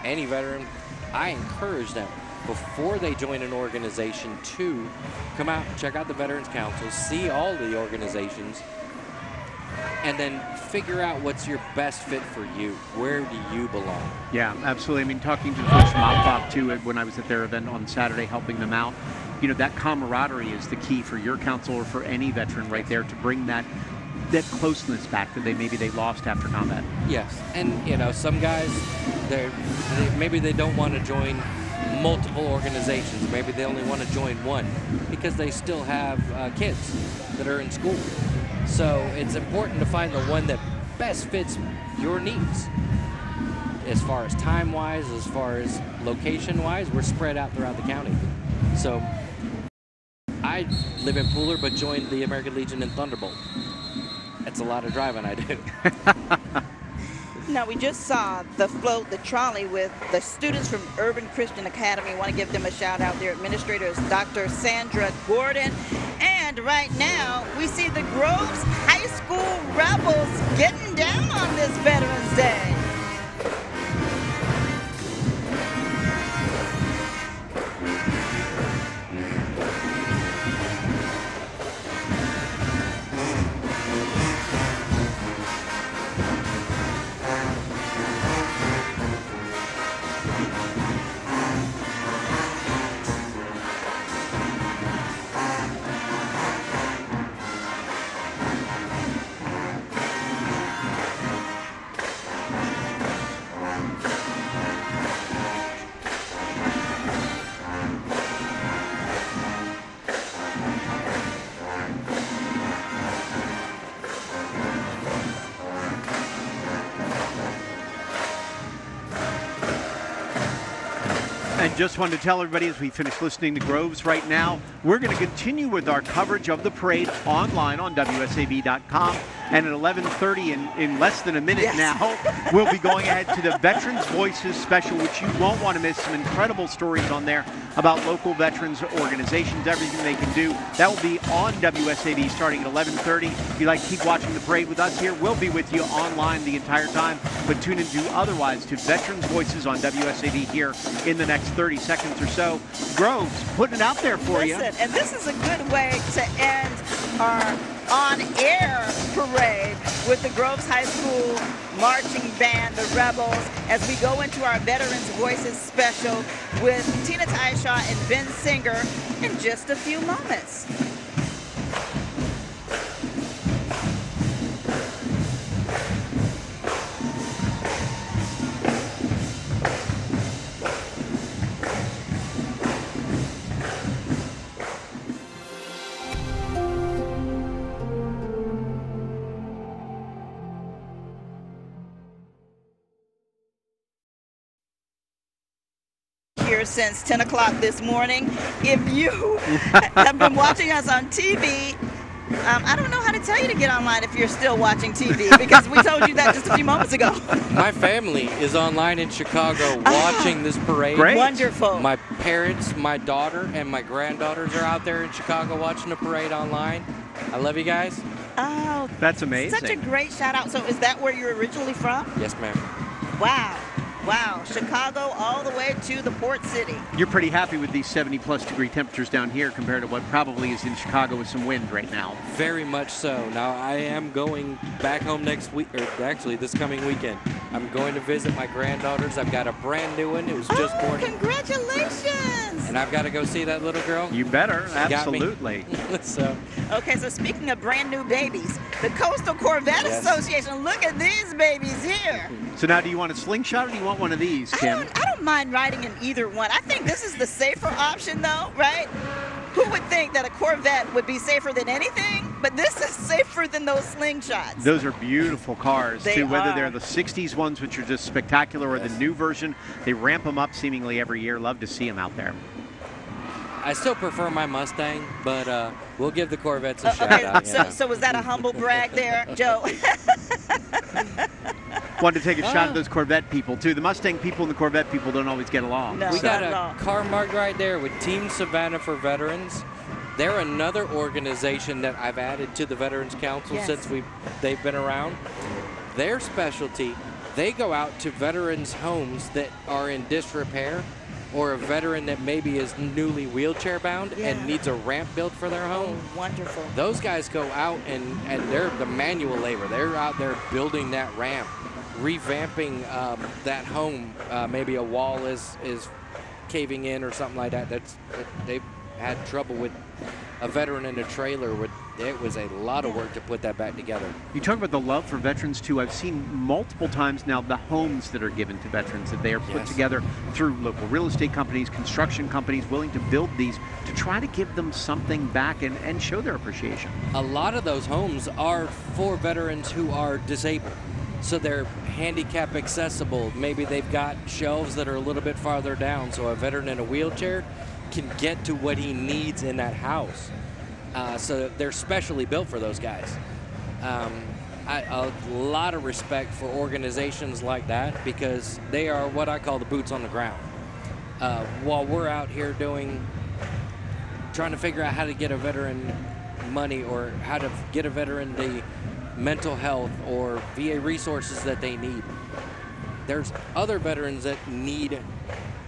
any veteran, I encourage them before they join an organization to come out and check out the Veterans Council, see all the organizations, and then figure out what's your best fit for you. Where do you belong? Yeah, absolutely. I mean, talking to the folks from OPFOP too, when I was at their event on Saturday, helping them out, that camaraderie is the key for your council or for any veteran right there to bring that closeness back that maybe they lost after combat. Yes, and some guys, maybe they don't want to join multiple organizations. Maybe they only want to join one because they still have kids that are in school. So it's important to find the one that best fits your needs. As far as time-wise, as far as location-wise, we're spread out throughout the county. So I live in Pooler, but joined the American Legion in Thunderbolt. That's a lot of driving I do. Now, we just saw the float, the trolley with the students from Urban Christian Academy. I want to give them a shout out. Their administrator is Dr. Sandra Gordon. And right now, we see the Groves High School Rebels getting down on this Veterans Day. Just wanted to tell everybody as we finish listening to Groves right now, we're going to continue with our coverage of the parade online on WSAV.com. And at 11:30, in less than a minute now, we'll be going ahead to the Veterans Voices special, which you won't want to miss. Some incredible stories on there about local veterans organizations, everything they can do. That will be on WSAV starting at 11:30. If you'd like to keep watching the parade with us here, we'll be with you online the entire time. But tune into otherwise to Veterans Voices on WSAV here in the next 30 seconds or so. Groves, putting it out there for you. And this is a good way to end our on-air parade with the Groves High School marching band, the Rebels, as we go into our Veterans Voices special with Tina Tyshaw and Ben Singer in just a few moments. Here since 10 o'clock this morning. If you have been watching us on TV, I don't know how to tell you to get online if you're still watching TV, because we told you that just a few moments ago. My family is online in Chicago watching this parade. Great. Wonderful. My parents, my daughter, and my granddaughters are out there in Chicago watching the parade online. I love you guys. Oh, that's amazing. Such a great shout out. So is that where you're originally from? Yes, ma'am. Wow. Wow, Chicago all the way to the port city. You're pretty happy with these 70-plus degree temperatures down here compared to what probably is in Chicago with some wind right now. Very much so. Now, I am going back home next week, or actually this coming weekend. I'm going to visit my granddaughters. I've got a brand new one. It was just born. Congratulations! And I've got to go see that little girl. You better, She got me. absolutely. So. Okay, so speaking of brand new babies, the Coastal Corvette Association, look at these babies here. So now, do you want a slingshot or do you want one of these, Kim? I don't mind riding in either one. I think this is the safer option, though, right? Who would think that a Corvette would be safer than anything? But this is safer than those slingshots. Those are beautiful cars, They too, whether are. they're the 60s ones, which are just spectacular, or the new version. They ramp them up seemingly every year. Love to see them out there. I still prefer my Mustang, but we'll give the Corvettes a shout out. So was that a humble brag there, Joe? Wanted to take a shot at those Corvette people, too. The Mustang people and the Corvette people don't always get along. We got a car marked right there with Team Savannah for Veterans. They're another organization that I've added to the Veterans Council since they've been around. Their specialty, they go out to veterans' homes that are in disrepair, or a veteran that maybe is newly wheelchair bound and needs a ramp built for their home. Oh, wonderful. Those guys go out and they're the manual labor. They're out there building that ramp, revamping that home. Maybe a wall is caving in or something like that. They've had trouble with a veteran in a trailer. It was a lot of work to put that back together. You talk about the love for veterans, too. I've seen multiple times now the homes that are given to veterans, that they are put together through local real estate companies, construction companies, willing to build these to try to give them something back and show their appreciation. A lot of those homes are for veterans who are disabled. So they're handicap accessible. Maybe they've got shelves that are a little bit farther down, so a veteran in a wheelchair can get to what he needs in that house. So they're specially built for those guys. A lot of respect for organizations like that, because they are what I call the boots on the ground. While we're out here trying to figure out how to get a veteran money, or how to get a veteran the mental health or VA resources that they need, there's other veterans that need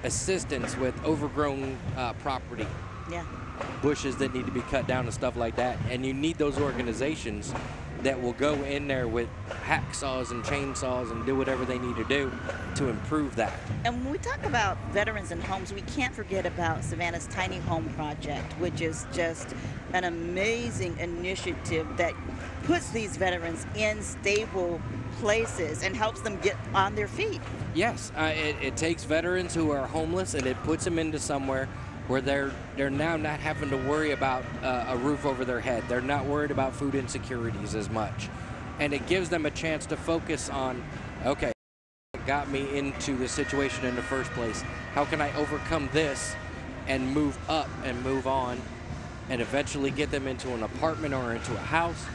assistance with overgrown property. Yeah. Bushes that need to be cut down and stuff like that. And you need those organizations that will go in there with hacksaws and chainsaws and do whatever they need to do to improve that. And when we talk about veterans and homes, we can't forget about Savannah's Tiny Home Project, which is just an amazing initiative that puts these veterans in stable places and helps them get on their feet. Yes, it takes veterans who are homeless and it puts them into somewhere where they're now not having to worry about a roof over their head. They're not worried about food insecurities as much. And it gives them a chance to focus on, okay, what got me into this situation in the first place? How can I overcome this and move up and move on and eventually get them into an apartment or into a house?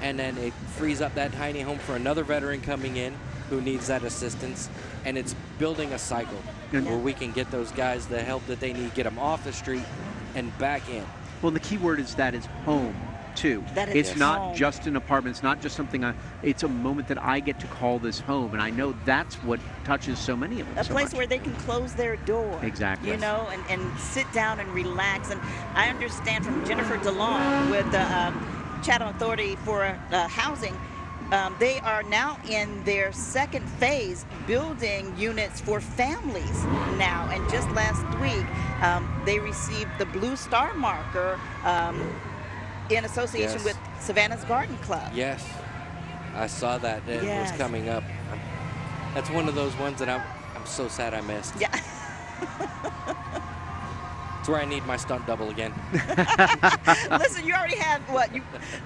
And then it frees up that tiny home for another veteran coming in who needs that assistance, and it's building a cycle where we can get those guys the help that they need, get them off the street and back in. Well, the key word is home, too. It's not just an apartment. It's not just something, it's a moment that I get to call this home, and I know that's what touches so many of them. A place where they can close their door. Exactly. You know, and sit down and relax. And I understand from Jennifer DeLong with the Chatham Authority for Housing, they are now in their second phase building units for families now. And just last week, they received the Blue Star marker in association with Savannah's Garden Club. Yes, I saw that. It was coming up. That's one of those ones that I'm so sad I missed. Yeah. It's where I need my stunt double again. Listen, you already have,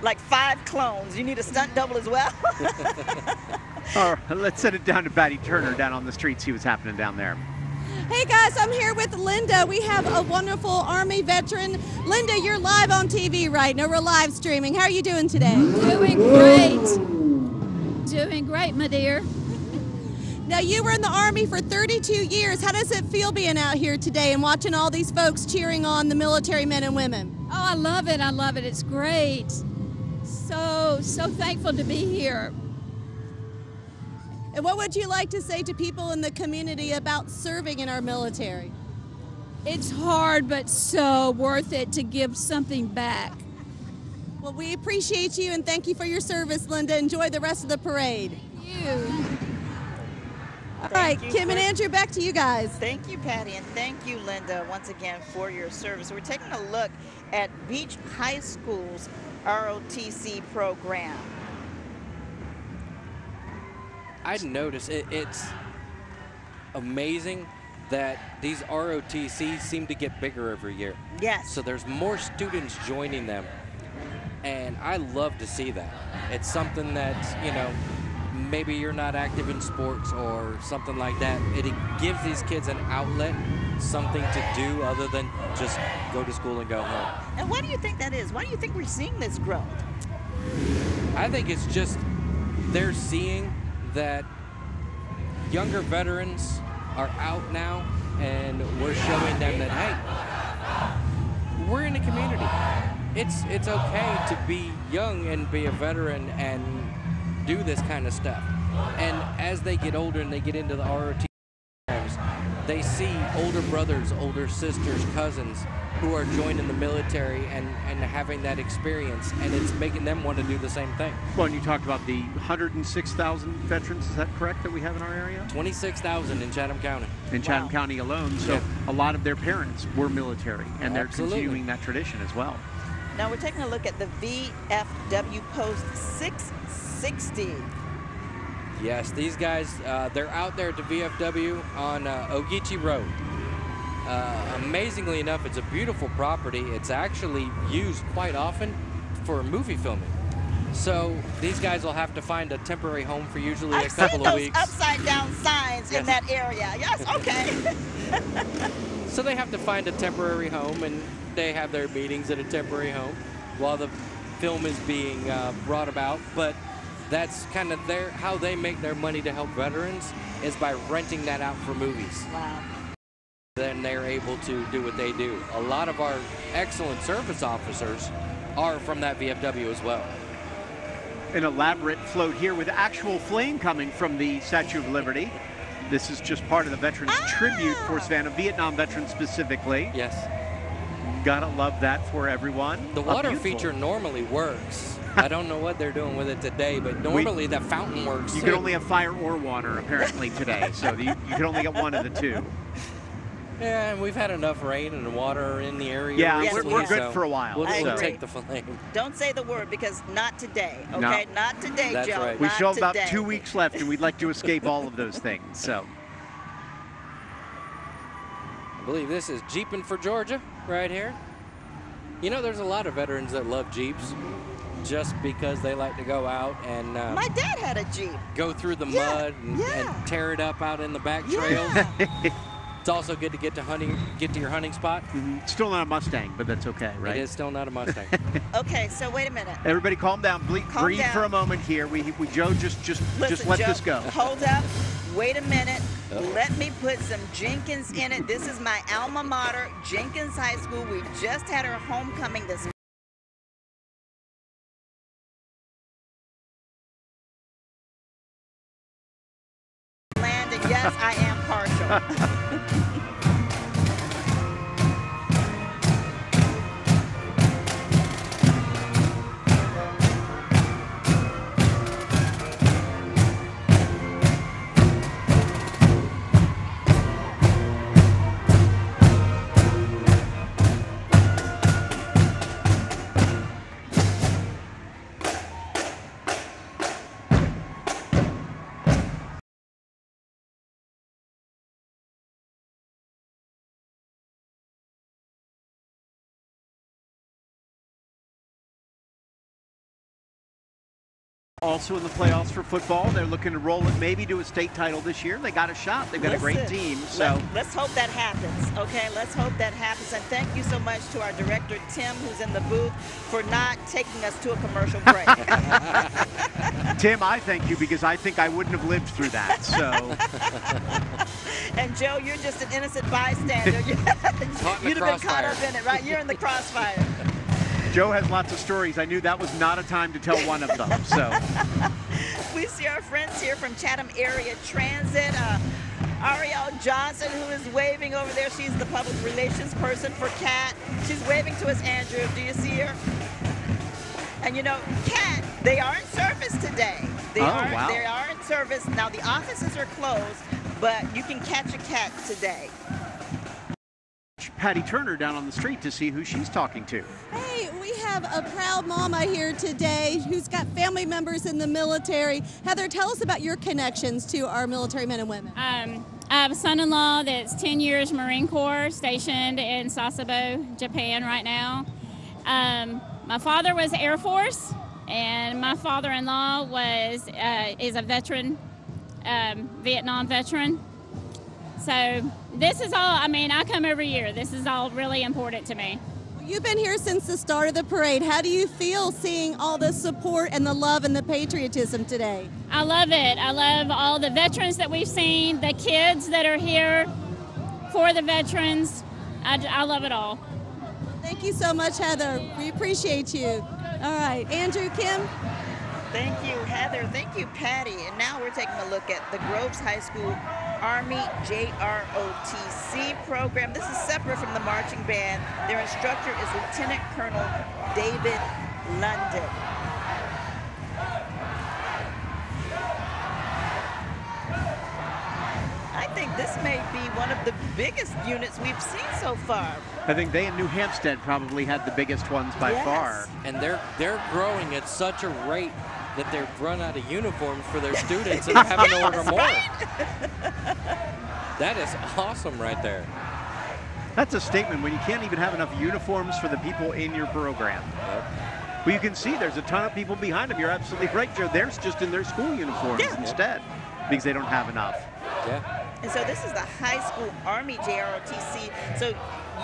like 5 clones. You need a stunt double as well? All right, let's send it down to Patty Turner down on the street, see what's happening down there. Hey guys, I'm here with Linda. We have a wonderful Army veteran. Linda, you're live on TV right now. We're live streaming. How are you doing today? Doing great. Doing great, my dear. Now, you were in the Army for 32 years. How does it feel being out here today and watching all these folks cheering on the military men and women? Oh, I love it. I love it. It's great. So thankful to be here. And what would you like to say to people in the community about serving in our military? It's hard, but so worth it to give something back. Well, we appreciate you and thank you for your service, Linda. Enjoy the rest of the parade. Thank you. All right, Kim and Andrew, back to you guys. Thank you, Patty, and thank you, Linda, once again for your service. We're taking a look at Beach High School's ROTC program. I noticed it's amazing that these ROTCs seem to get bigger every year. Yes. So there's more students joining them, and I love to see that. It's something that, you know, maybe you're not active in sports or something like that. It gives these kids an outlet, something to do other than just go to school and go home. And why do you think that is? Why do you think we're seeing this growth? I think it's just they're seeing that younger veterans are out now, and we're showing them that, hey, we're in a community. It's okay to be young and be a veteran and do this kind of stuff. And as they get older and they get into the ROT programs, they see older brothers, older sisters, cousins who are joining the military and having that experience, and it's making them want to do the same thing. Well, and you talked about the 106,000 veterans, is that correct, that we have in our area? 26,000 in Chatham County. In Chatham County alone, so a lot of their parents were military, and they're continuing that tradition as well. Now we're taking a look at the VFW Post 660. Yes, these guys, they're out there at the VFW on Ogeechee Road. Amazingly enough, it's a beautiful property. It's actually used quite often for movie filming. So these guys will have to find a temporary home for usually a couple of weeks. I've seen those upside down signs in that area. Yes, okay. So they have to find a temporary home, and they have their meetings at a temporary home while the film is being brought about. But that's kind of how they make their money to help veterans, is by renting that out for movies. Wow. Then they're able to do what they do. A lot of our excellent service officers are from that VFW as well. An elaborate float here with actual flame coming from the Statue of Liberty. This is just part of the Veterans Tribute for Savannah, Vietnam veterans specifically. Yes. Gotta love that for everyone. The water feature normally works. I don't know what they're doing with it today, but normally the fountain works. You can only have fire or water apparently today, so you can only get one of the two. Yeah, and we've had enough rain and water in the area. Yeah, recently, we're good so for a while. We'll take the flame. Don't say the word, because not today, okay? No. Not today, That's Joe. right. We Not still have about today. 2 weeks left, and we'd like to escape all of those things. So I believe this is Jeeping for Georgia right here. You know, there's a lot of veterans that love Jeeps just because they like to go out and My dad had a Jeep. go through the mud and tear it up out in the back trails. It's also good to get to your hunting spot. Still not a Mustang, but that's okay, right? It is still not a Mustang. Okay, so wait a minute. Everybody calm down. Breathe down. for a moment here. Joe, just Listen, let Joe, this go. Hold up. Wait a minute. Let me put some Jenkins in it. This is my alma mater, Jenkins High School. We just had our homecoming this land, and yes, I am partial. Also in the playoffs for football, they're looking to roll it maybe to a state title this year. They got a shot. They've got a great team. So let's hope that happens. Okay, let's hope that happens. And thank you so much to our director Tim, who's in the booth, for not taking us to a commercial break. Tim, I thank you because I think I wouldn't have lived through that. So. And Joe, you're just an innocent bystander. You'd have been caught up in it, right? You're in the crossfire. Joe has lots of stories. I knew that was not a time to tell one of them. So we see our friends here from Chatham Area Transit. Ariel Johnson, who is waving over there. She's the public relations person for CAT. She's waving to us, Andrew. Do you see her? And you know, CAT, they are in service today. They are in service. Now, the offices are closed, but you can catch a cat today. Patty Turner down on the street to see who she's talking to. Hey, we have a proud mama here today who's got family members in the military. Heather, tell us about your connections to our military men and women. I have a son-in-law that's 10 years Marine Corps, stationed in Sasebo, Japan right now. My father was Air Force, and my father-in-law is a veteran, Vietnam veteran. So this is all, I mean, I come every year. This is all really important to me. You've been here since the start of the parade. How do you feel seeing all the support and the love and the patriotism today? I love it. I love all the veterans that we've seen, the kids that are here for the veterans. I love it all. Thank you so much, Heather. We appreciate you. All right, Andrew, Kim? Thank you, Heather. Thank you, Patty. And now we're taking a look at the Groves High School Army JROTC program. This is separate from the marching band. Their instructor is Lieutenant Colonel David London. I think this may be one of the biggest units we've seen so far. I think they in New Hampstead probably had the biggest ones by far. And they're growing at such a rate that they've run out of uniforms for their students and having to order more. That is awesome right there. That's a statement when you can't even have enough uniforms for the people in your program. Yep. Well, you can see there's a ton of people behind them. You're absolutely right, Joe. They're just in their school uniforms instead because they don't have enough. Yeah. And so this is the high school Army JROTC. So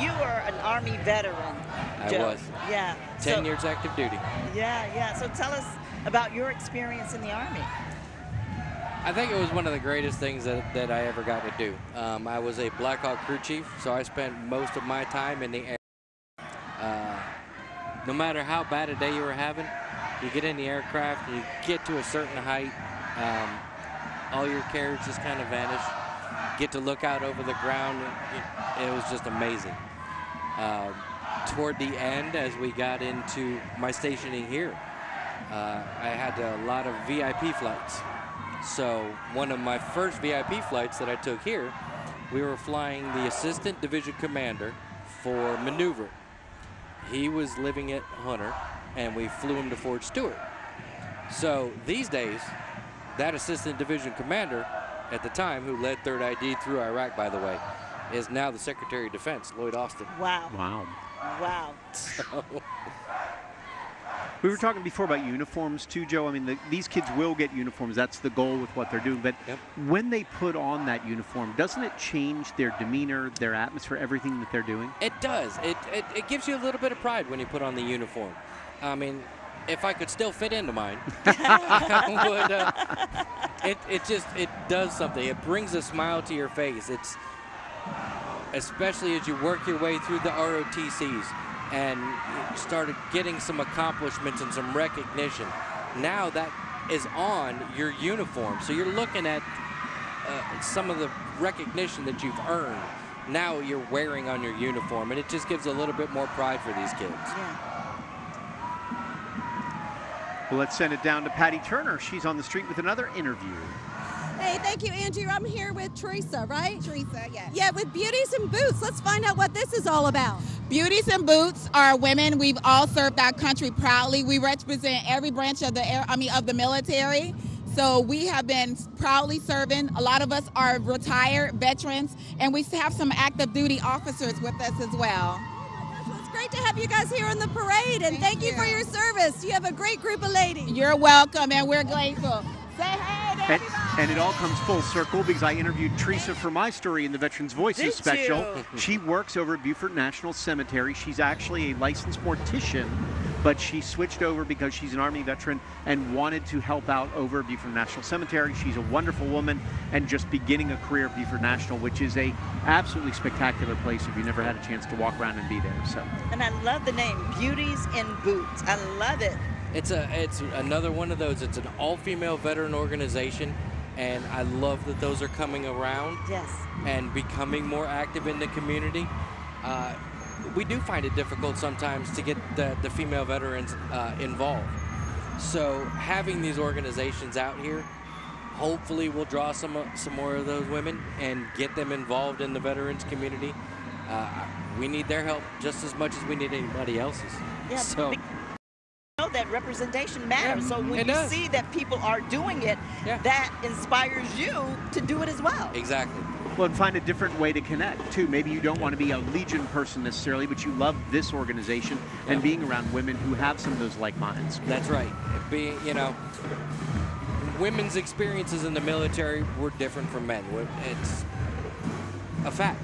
you are an Army veteran, Joe. I was. Yeah. 10 years active duty. Yeah. So tell us about your experience in the Army. I think it was one of the greatest things that I ever got to do. I was a Black Hawk crew chief, so I spent most of my time in the air. No matter how bad a day you were having, you get in the aircraft, you get to a certain height, all your cares just kind of vanish. Get to look out over the ground. It was just amazing. Toward the end, as we got into my stationing here, I had a lot of VIP flights. So one of my first VIP flights that I took here, we were flying the assistant division commander for maneuver. He was living at Hunter, and we flew him to Fort Stewart. So these days, that assistant division commander at the time, who led 3rd ID through Iraq, by the way, is now the Secretary of Defense, Lloyd Austin. Wow. So, we were talking before about uniforms too, Joe. I mean, these kids will get uniforms. That's the goal with what they're doing. But when they put on that uniform, doesn't it change their demeanor, their atmosphere, everything that they're doing? It does. It gives you a little bit of pride when you put on the uniform. I mean, if I could still fit into mine, I would. It does something. It brings a smile to your face. It's especially as you work your way through the ROTCs and you started getting some accomplishments and some recognition. Now that is on your uniform, so you're looking at some of the recognition that you've earned. Now you're wearing on your uniform, and it just gives a little bit more pride for these kids. Yeah. Well, let's send it down to Patty Turner. She's on the street with another interview. Hey, thank you, Andrew. I'm here with Teresa, right? Teresa, yes. Yeah, with Beauties and Boots. Let's find out what this is all about. Beauties and Boots are women. We've all served our country proudly. We represent every branch of the military. So we have been proudly serving. A lot of us are retired veterans, and we have some active duty officers with us as well. It's great to have you guys here on the parade, and thank you for your service. You have a great group of ladies. You're welcome, and we're grateful. Say hey to everybody. And it all comes full circle because I interviewed Teresa for my story in the Veterans Voices special. She works over at Beaufort National Cemetery. She's actually a licensed mortician, but she switched over because she's an Army veteran and wanted to help out over at Beaufort National Cemetery. She's a wonderful woman and just beginning a career at Beaufort National, which is a absolutely spectacular place if you never had a chance to walk around and be there. So. And I love the name, Beauties in Boots. I love it. It's another one of those. It's an all-female veteran organization, and I love that those are coming around. Yes. And becoming more active in the community. We do find it difficult sometimes to get the female veterans involved. So having these organizations out here hopefully we'll draw some more of those women and get them involved in the veterans community. We need their help just as much as we need anybody else's. Yeah, so know that representation matters. Yeah, so when it you does. see that people are doing it, that inspires you to do it as well. Exactly. Well, and find a different way to connect, too. Maybe you don't want to be a Legion person necessarily, but you love this organization and being around women who have some of those like minds. That's right. Being, women's experiences in the military were different from men. It's a fact.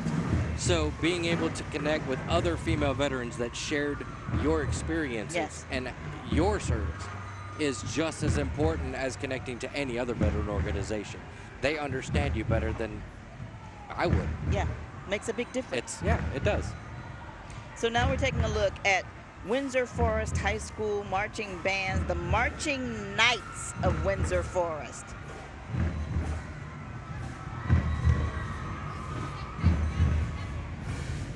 So being able to connect with other female veterans that shared your experiences and your service is just as important as connecting to any other veteran organization. They understand you better than I would. Yeah, makes a big difference. It does. So now we're taking a look at Windsor Forest High School marching bands, the Marching Knights of Windsor Forest.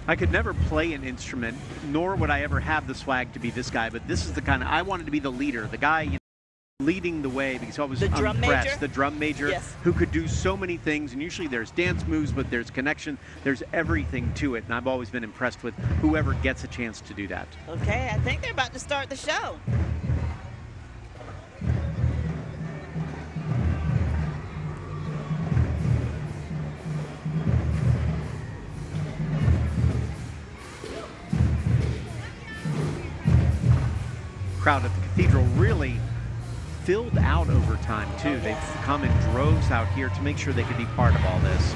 I could never play an instrument, nor would I ever have the swag to be this guy, but this is the kind of, I wanted to be the leader, the guy leading the way, because I was impressed. The drum major, who could do so many things, and usually there's dance moves, but there's connection, there's everything to it, and I've always been impressed with whoever gets a chance to do that. Okay, I think they're about to start the show. Crowd at the cathedral really filled out over time too. They've come in droves out here to make sure they could be part of all this.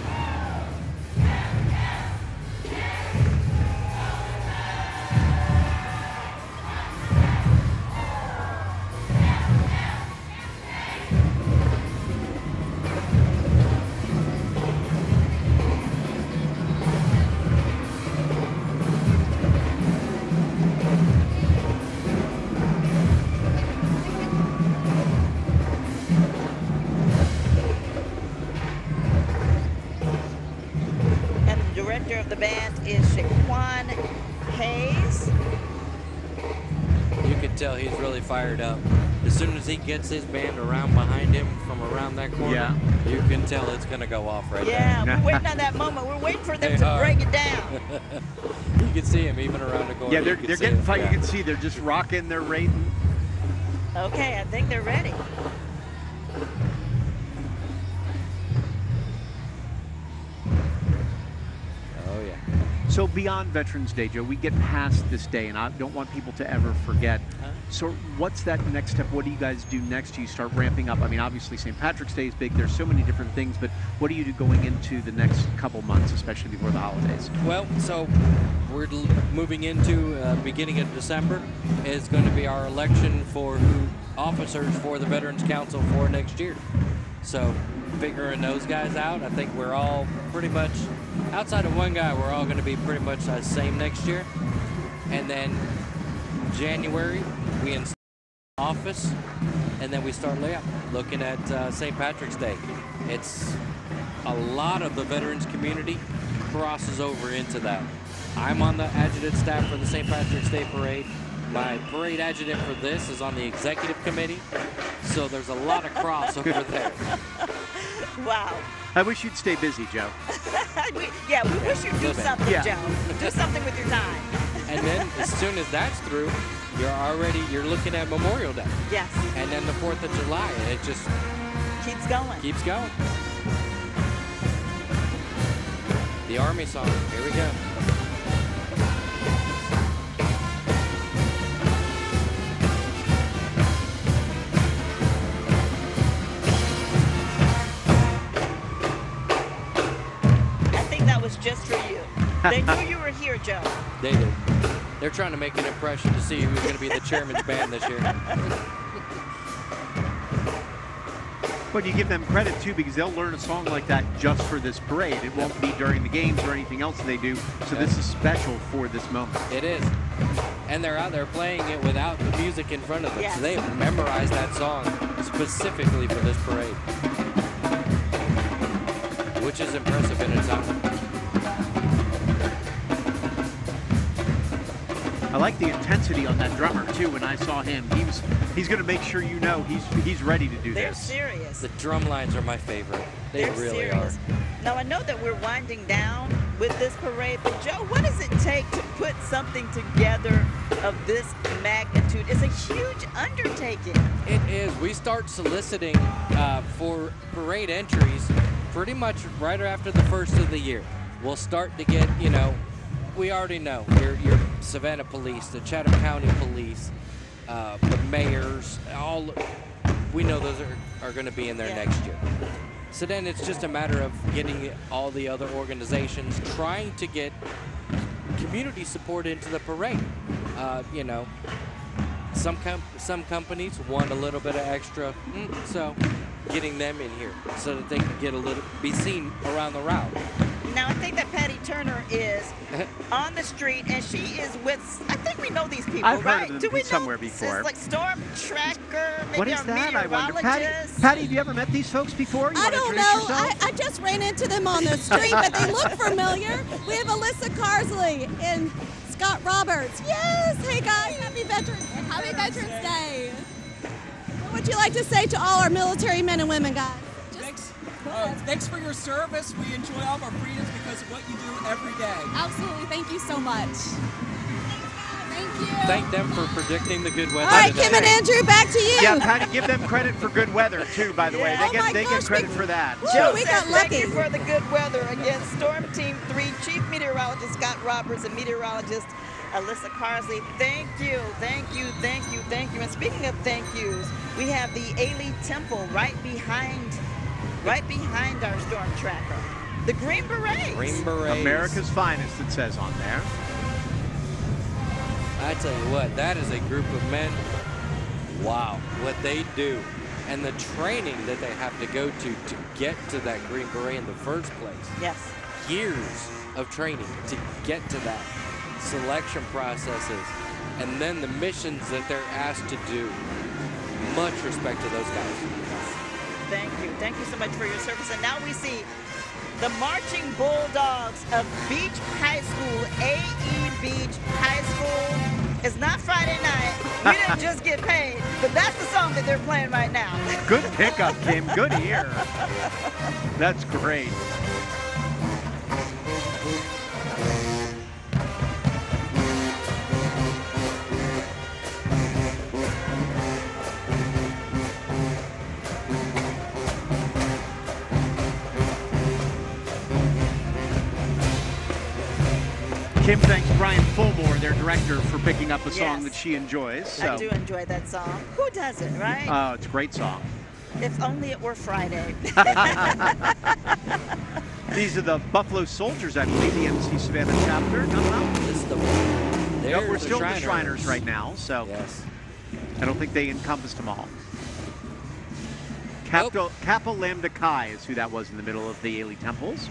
The band is Shaquan Hayes. You can tell he's really fired up. As soon as he gets his band around behind him from around that corner, you can tell it's going to go off right there. Yeah, we're waiting on that moment. We're waiting for them to break it down. You can see him even around the corner. Yeah, they're getting fired. You can see they're just rocking, they're rating. Okay, I think they're ready. So beyond Veterans Day, Joe, we get past this day, and I don't want people to ever forget. So what's that next step? What do you guys do next? Do you start ramping up? I mean, obviously St. Patrick's Day is big. There's so many different things, but what do you do going into the next couple months, especially before the holidays? Well, so we're moving into beginning of December is going to be our election for officers for the Veterans Council for next year. So figuring those guys out, I think we're all pretty much, outside of one guy, we're all going to be pretty much the same next year. And then January, we install office, and then we start looking at St. Patrick's Day. It's a lot of the veterans community crosses over into that. I'm on the adjutant staff for the St. Patrick's Day Parade. My parade adjutant for this is on the executive committee, so there's a lot of crossover there. Wow. I wish you'd stay busy, Joe. we wish you'd do something, Joe. Do something with your time. And then as soon as that's through, you're looking at Memorial Day. Yes. And then the 4th of July, and it just keeps going. Keeps going. The Army song. Here we go. Was just for you. They knew you were here, Joe. They did. They're trying to make an impression to see who's going to be the chairman's band this year. But you give them credit, too, because they'll learn a song like that just for this parade. It won't be during the games or anything else they do, so this is special for this moment. It is. And they're out there playing it without the music in front of them. So they've memorized that song specifically for this parade, which is impressive in itself. I like the intensity on that drummer too. When I saw him, he's going to make sure you know he's ready to do They're this. serious. The drum lines are my favorite. They're really serious. Now, I know that we're winding down with this parade, but Joe, what does it take to put something together of this magnitude? It's a huge undertaking. It is. We start soliciting for parade entries pretty much right after the first of the year. We'll start to get, we already know your Savannah police, the Chatham County police, the mayors, we know those are going to be in there next year. So then it's just a matter of getting all the other organizations trying to get community support into the parade. Some companies want a little bit of extra, so getting them in here so that they can be seen around the route. Now, I think that Patty Turner is on the street, and she is with, I think we know these people, I've right? heard of Do them we somewhere know, before. It's like Storm Tracker, maybe What is our that, I wonder? meteorologist. Patty, have you ever met these folks before? You I wanna don't introduce know. yourself? I just ran into them on the street, but they look familiar. We have Alyssa Carsley and Scott Roberts. Yes. Hey, guys. Happy Veterans Day. Happy Veterans Day. What would you like to say to all our military men and women, guys? Thanks for your service. We enjoy all of our freedoms because of what you do every day. Absolutely. Thank you so much. Thank you. Thank them for predicting the good weather. All right, today. Kim and Andrew, back to you. Yeah, Patty, give them credit for good weather too. By the way, they get credit for that. Joe, we said got thank lucky. you for the good weather against Storm Team 3, Chief Meteorologist Scott Roberts and Meteorologist Alyssa Carsley. Thank you, thank you, thank you, thank you. And speaking of thank yous, we have the Ailey Temple right behind our storm tracker. The Green Berets. Green Berets. America's finest, it says on there. I tell you what, that is a group of men. Wow, what they do. And the training that they have to go to get to that Green Beret in the first place. Yes. Years of training to get to that. Selection processes. And then the missions that they're asked to do. Much respect to those guys. Thank you. Thank you so much for your service. And now we see the Marching Bulldogs of Beach High School, A.E. Beach High School. It's not Friday night. We didn't just get paid, but that's the song that they're playing right now. Good pickup, Kim. Good ear. That's great. Kim thanks Brian Fulmore, their director, for picking up a song that she enjoys. So. I do enjoy that song. Who doesn't, right? Oh, it's a great song. If only it were Friday. These are the Buffalo Soldiers, I believe, the MC Savannah chapter. This is the Nope, we're still the Shriners right now, so yes. I don't think they encompassed them all. Kappa Lambda Chi is who that was in the middle of the Ailey Temples.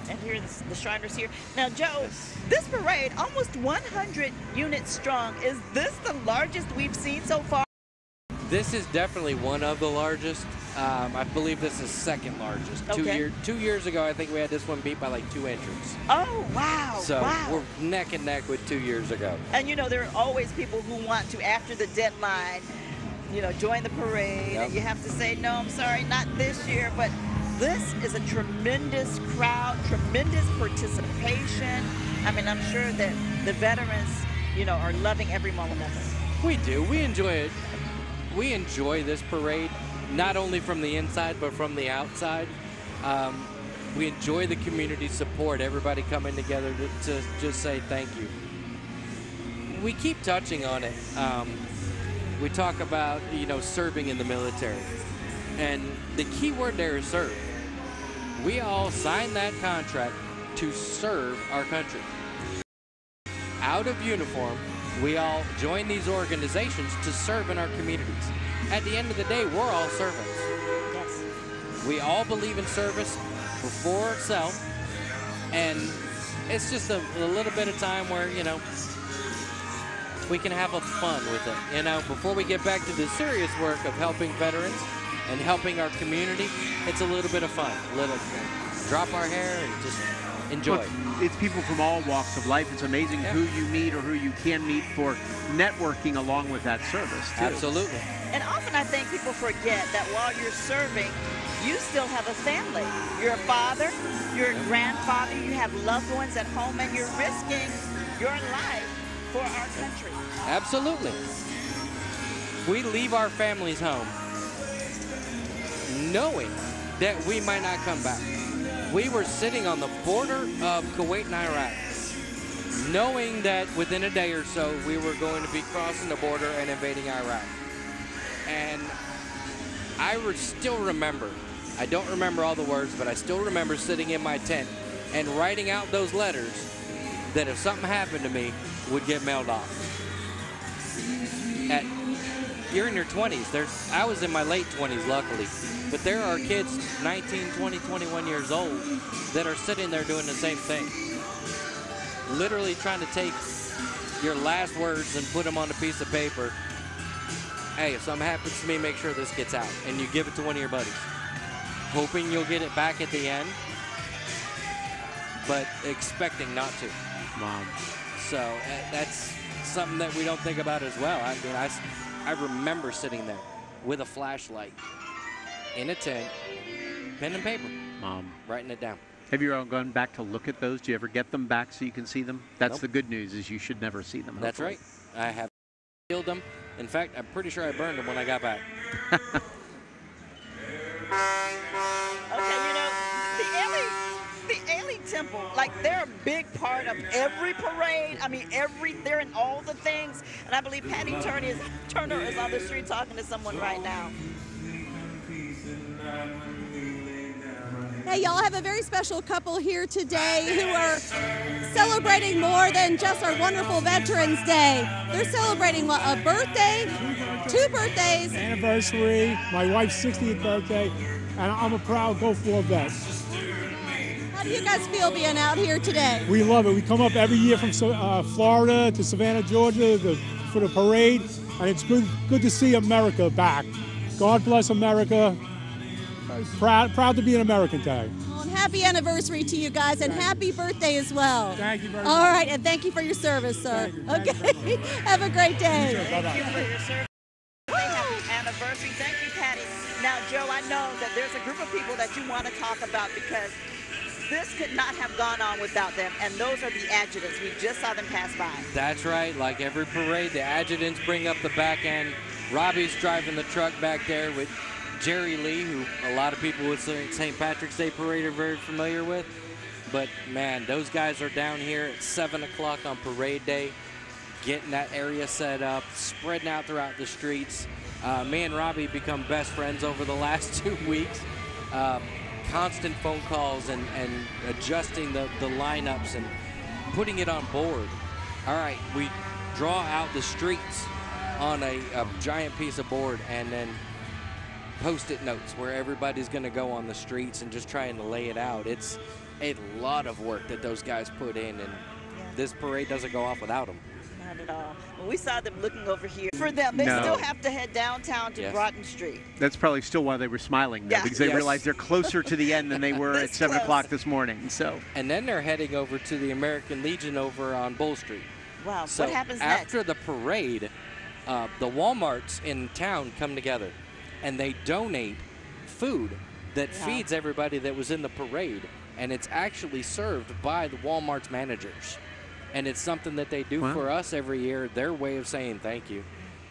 And here are the Shriners here. Now, Joe, this parade, almost 100 units strong. Is this the largest we've seen so far? This is definitely one of the largest. I believe this is second largest. Okay. 2 years ago, I think we had this one beat by like 2 entrants. Oh, wow. So wow. we're neck and neck with 2 years ago. And, you know, there are always people who want to, after the deadline, you know, join the parade. Yep. And you have to say, no, I'm sorry, not this year. But this is a tremendous crowd, tremendous participation. I mean, I'm sure that the veterans, you know, are loving every moment of it. We do. We enjoy it. We enjoy this parade, not only from the inside, but from the outside. We enjoy the community support, everybody coming together to just say thank you. We keep touching on it. We talk about, you know, serving in the military. And the key word there is serve. We all signed that contract to serve our country. Out of uniform, we all join these organizations to serve in our communities. At the end of the day, we're all servants. Yes. We all believe in service before self, and it's just a little bit of time where, you know, we can have a fun with it. You know, before we get back to the serious work of helping veterans and helping our community, it's a little bit of fun. A little drop our hair and just enjoy. Well, it's people from all walks of life. It's amazing who you meet or who you can meet for networking along with that service, too. Absolutely. And often I think people forget that while you're serving, you still have a family. You're a father, you're a grandfather, you have loved ones at home, and you're risking your life for our country. Absolutely. We leave our families home knowing that we might not come back. We were sitting on the border of Kuwait and Iraq, knowing that within a day or so we were going to be crossing the border and invading Iraq. And I still remember, I don't remember all the words, but I still remember sitting in my tent and writing out those letters that if something happened to me would get mailed off. You're in your 20s. I was in my late 20s, luckily. But there are kids 19, 20, 21 years old that are sitting there doing the same thing. Literally trying to take your last words and put them on a piece of paper. Hey, if something happens to me, make sure this gets out. And you give it to one of your buddies. Hoping you'll get it back at the end, but expecting not to. Mom. So that's something that we don't think about as well. I mean, I remember sitting there with a flashlight in a tent, pen and paper, writing it down. Have you ever gone back to look at those? Do you ever get them back so you can see them? That's Nope. the good news, is you should never see them. That's right. I have sealed them. In fact, I'm pretty sure I burned them when I got back. Okay, you know, the Ailey Temple, like, they're a big part of every parade. I mean, they're in all the things. And I believe Patty Turner is on the street talking to someone right now. Hey, y'all have a very special couple here today who are celebrating more than just our wonderful Veterans Day. They're celebrating what, a birthday? Two birthdays. Anniversary, my wife's 60th birthday, and I'm a proud Go For vet. How do you guys feel being out here today? We love it. We come up every year from Florida to Savannah, Georgia for the parade, and it's good to see America back. God bless America. Proud to be an American today. Well, and happy anniversary to you guys, and happy birthday as well. Thank you very much. All right, and thank you for your service, sir. Okay, have a great day. Thank you for your service. Happy anniversary. Thank you, Patty. Now, Joe, I know that there's a group of people that you want to talk about because this could not have gone on without them, and those are the adjutants. We just saw them pass by. That's right. Like every parade, the adjutants bring up the back end. Robbie's driving the truck back there with Jerry Lee, who a lot of people with St. Patrick's Day Parade are very familiar with. But, man, those guys are down here at 7 o'clock on parade day, getting that area set up, spreading out throughout the streets. Me and Robbie become best friends over the last 2 weeks. Constant phone calls and adjusting the lineups and putting it on board. All right, we draw out the streets on a giant piece of board and then Post-it notes where everybody's going to go on the streets and just trying to lay it out. It's a lot of work that those guys put in, and this parade doesn't go off without them. Not at all. Well, we saw them looking over here. For them, they still have to head downtown to Broughton Street. That's probably still why they were smiling, though, because they realized they're closer to the end than they were at 7 o'clock this morning. So. And then they're heading over to the American Legion over on Bull Street. Wow, so what happens next? After the parade, the Walmarts in town come together, and they donate food that feeds everybody that was in the parade, and it's actually served by the Walmart's managers. And it's something that they do for us every year, their way of saying thank you.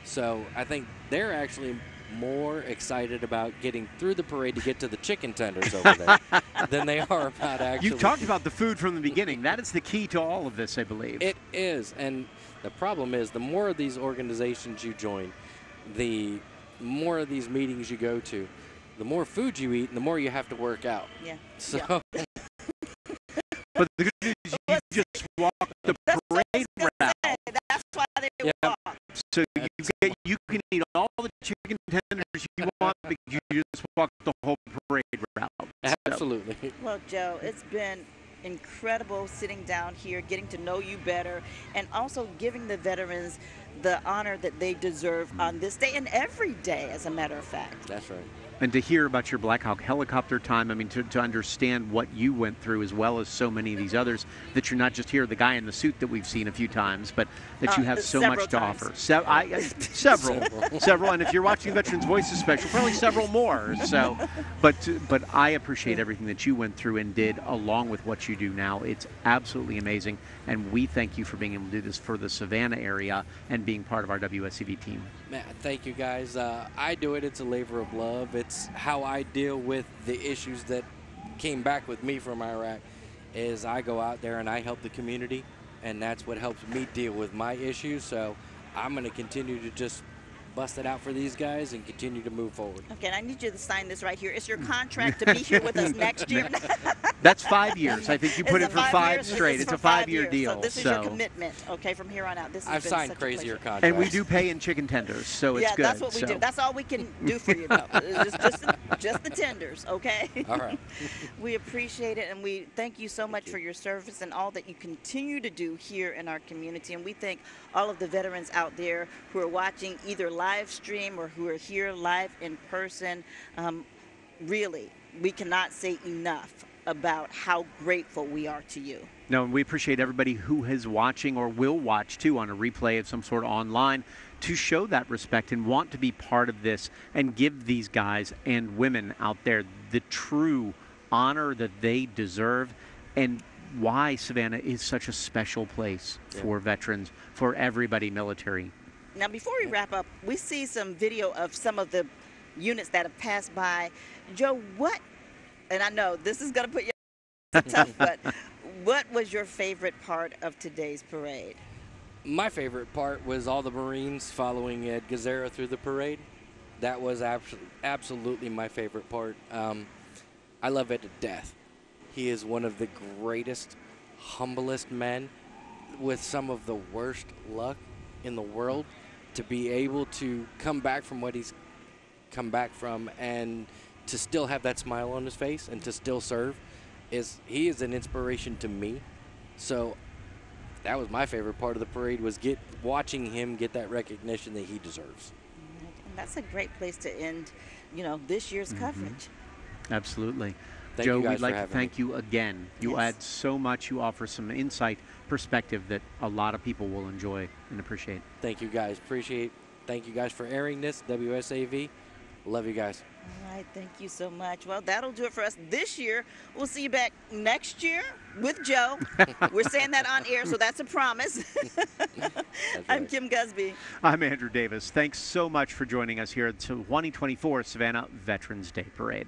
So I think they're actually more excited about getting through the parade to get to the chicken tenders over there than they are about actually. You've talked about the food from the beginning. That is the key to all of this, I believe. It is. And the problem is, the more of these organizations you join, the more of these meetings you go to, the more food you eat, and the more you have to work out. Yeah. So. But the good news is you just walk the parade route. That's why they walk. So you can eat all the chicken tenders you want because you just walk the whole parade route. Absolutely. So. Well, Joe, it's been incredible sitting down here, getting to know you better, and also giving the veterans the honor that they deserve on this day and every day, as a matter of fact. That's right. And to hear about your Black Hawk helicopter time, I mean, to understand what you went through as well as so many of these others, that you're not just here, the guy in the suit that we've seen a few times, but that you have so much to offer. Several. And if you're watching Veterans Voices special, probably several more. So, but I appreciate everything that you went through and did along with what you do now. It's absolutely amazing. And we thank you for being able to do this for the Savannah area and being part of our WSAV team. Man, thank you guys. I do it. It's a labor of love. It's how I deal with the issues that came back with me from Iraq. Is I go out there and I help the community, and that's what helps me deal with my issues. So I'm going to continue to just bust it out for these guys and continue to move forward. Okay, and I need you to sign this right here. It's your contract to be here with us next year. That's 5 years. I think you put it for 5 straight. It's a 5-year deal. So this is your commitment, okay, from here on out. This I've signed crazier contracts. And we do pay in chicken tenders, so it's good. Yeah, that's what we do. That's all we can do for you, though. just the tenders, okay? All right. We appreciate it, and we thank you so much for your service and all that you continue to do here in our community. And we thank all of the veterans out there who are watching either live stream or who are here live in person. Really, we cannot say enough about how grateful we are to you. No, and we appreciate everybody who is watching or will watch, too, on a replay of some sort online to show that respect and want to be part of this and give these guys and women out there the true honor that they deserve, and why Savannah is such a special place for veterans, for everybody military. Now, before we wrap up, we see some video of some of the units that have passed by. Joe, and I know this is going to put you tough, but what was your favorite part of today's parade? My favorite part was all the Marines following Ed Gazzara through the parade. That was absolutely my favorite part. I love Ed to death. He is one of the greatest, humblest men with some of the worst luck in the world. To be able to come back from what he's come back from and to still have that smile on his face and to still serve, he is an inspiration to me. So that was my favorite part of the parade, was watching him get that recognition that he deserves. And that's a great place to end, this year's coverage. Absolutely. Thank Joe, you guys we'd like for to having thank you again. You add so much. You offer some insight, perspective that a lot of people will enjoy and appreciate. Thank you guys. Thank you guys for airing this, WSAV. Love you guys. All right, thank you so much. Well, that'll do it for us this year. We'll see you back next year with Joe. We're saying that on air, so that's a promise. I'm Kim Gusby. I'm Andrew Davis. Thanks so much for joining us here at the 2024 Savannah Veterans Day Parade.